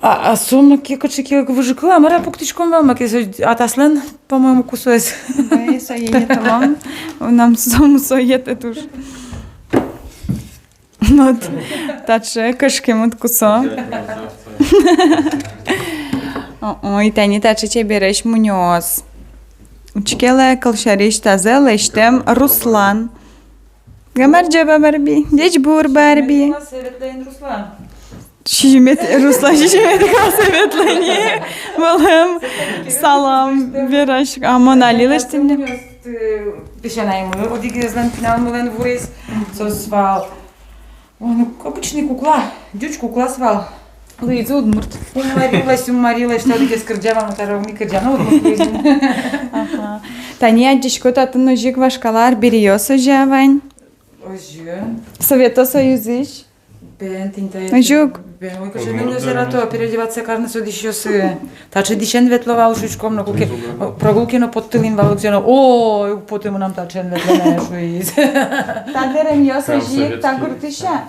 А сумма кекочки выжикла, мара пуктичком вам, атаслен, по-моему, кусуес. Да, соедет вам. Нам сому соедет уж. Вот, таче кашкемут кусок. Ой, тани таче чебереш мунёс. Учкеле калшариш тазе лештем Руслан. Гамарджаба Барби, Дечбур Барби. Шишимет Руслан, шишимет касеветлени. Балам салам вераш. Амон алилаш тимне. Пешана ему, одигезлен финал мулен вурис, сосвал. Он обычный кукла, дюч кукла свал. Лыйзу удмурт. Уморилась, что ли, скрджава на втором микроджана удмурт. Тания дешко татын ножик вашкалар бериёса жавань. Совета Союзыш. Жук. Ой, каже, не зерато, переодеваться карна суд еще сы. Таче дишен ветловал шучком на куке. Прогулки на подтылин валукзено. Ой, потом нам тачен ветловал шуиз. Тадерем ёса жик, та гуртыша.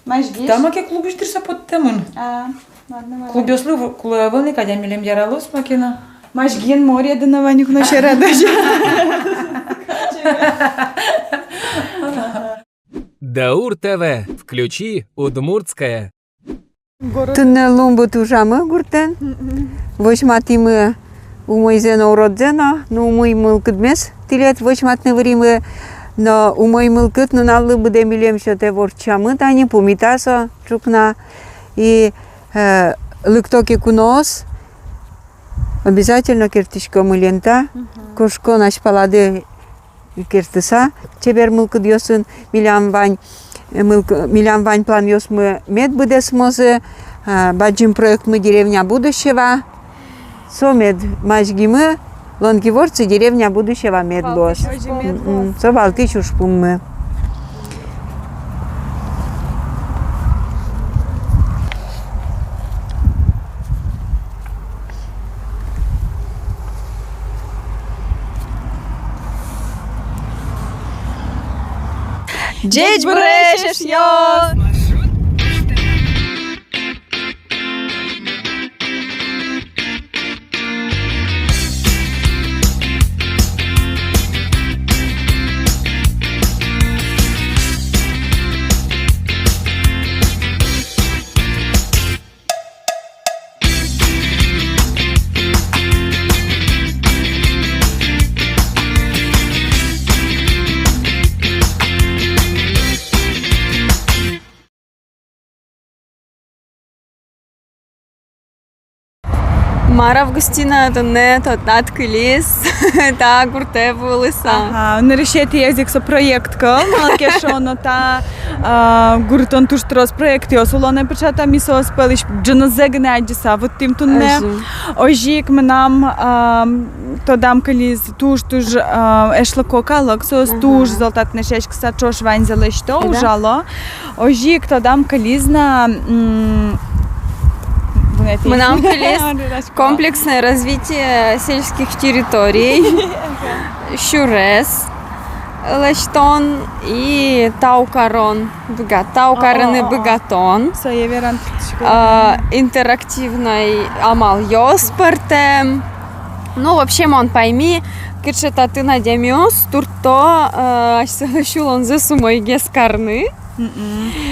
Мажгиш. Там аке клубиш тирса подтемын. Ладно. Клубёслы клубовны, кадя милем яралос макина. Мажгин море донованюк на шерадажа. Даур ТВ. Включи Удмуртская. Тынне лумбу тужамы гуртен. Вошматимы умойзено уродзено, но умой мылкыдмес. Тилет вошматны вримы, но умой мылкыд, но наллы буде милем шоте ворчамы, тани пумитасо чукна. И лыктоки кунос. Обязательно кертишко мылента. Кошко наш палады кертыса. Чебер мылкыд ёсын милям вань план ёсмы мед буде смозы. Баджим проект мы деревня будущего. Сомед мажгимы лонгиворцы деревня будущего медлос. Собалты чушпумы. Джеч брешеш ёс. Тамара Августина, то не, то татки ліс, та гурте вулиса. Ага, нарешті язик со проєктка, малке шоно та гуртон туш трос проєкти осолоне почата місо спелиш дженозегнеджіса, вот тим тунне. Ожік ми нам то дам каліз туш ешлако калок, сос туш золотат нешечкса чош вань залиш то ужало. Ожік то дам каліз на Мы нам комплексное развитие сельских территорий, Щурес, Лештон и Таукарон, Таукарен и Бегатон. Интерактивный амал Йоспертем. Ну, вообще, мон пойми, кычета ты надемиос, турто, шулон за сумой гескарны.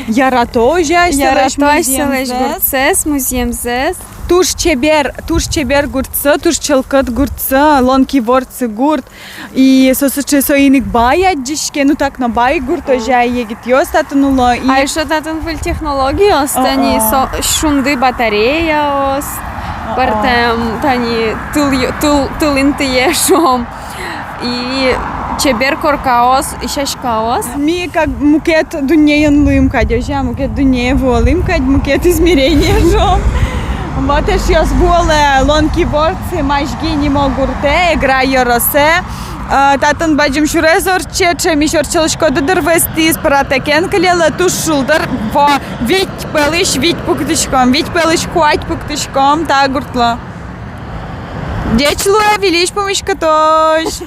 Ярато селеш гурцес, музеем зес. Туш чебер гурца, туш челкат гурца, лонки ворцы гурт. И сосочи соиник бая джишке, ну так на бай гурт ожа егит йостатануло. А еще татан фил технологии остани шунды батарея ост. Партем тани тулинты ешом. И чебер коркаос и шашкаос. Ми как мукет дунеян лым кадежа, мукет дунея волым кад мукет измерения жом. Вот еш яс боле лонки борцы, мажги не могурте, играю росе. Татан баджим шурезорче, чем еще челочко додервести, спаратекен калела туш шулдер, во ведь пелыш куать пуктышком, та гуртла. Дечло велиш помешка тош.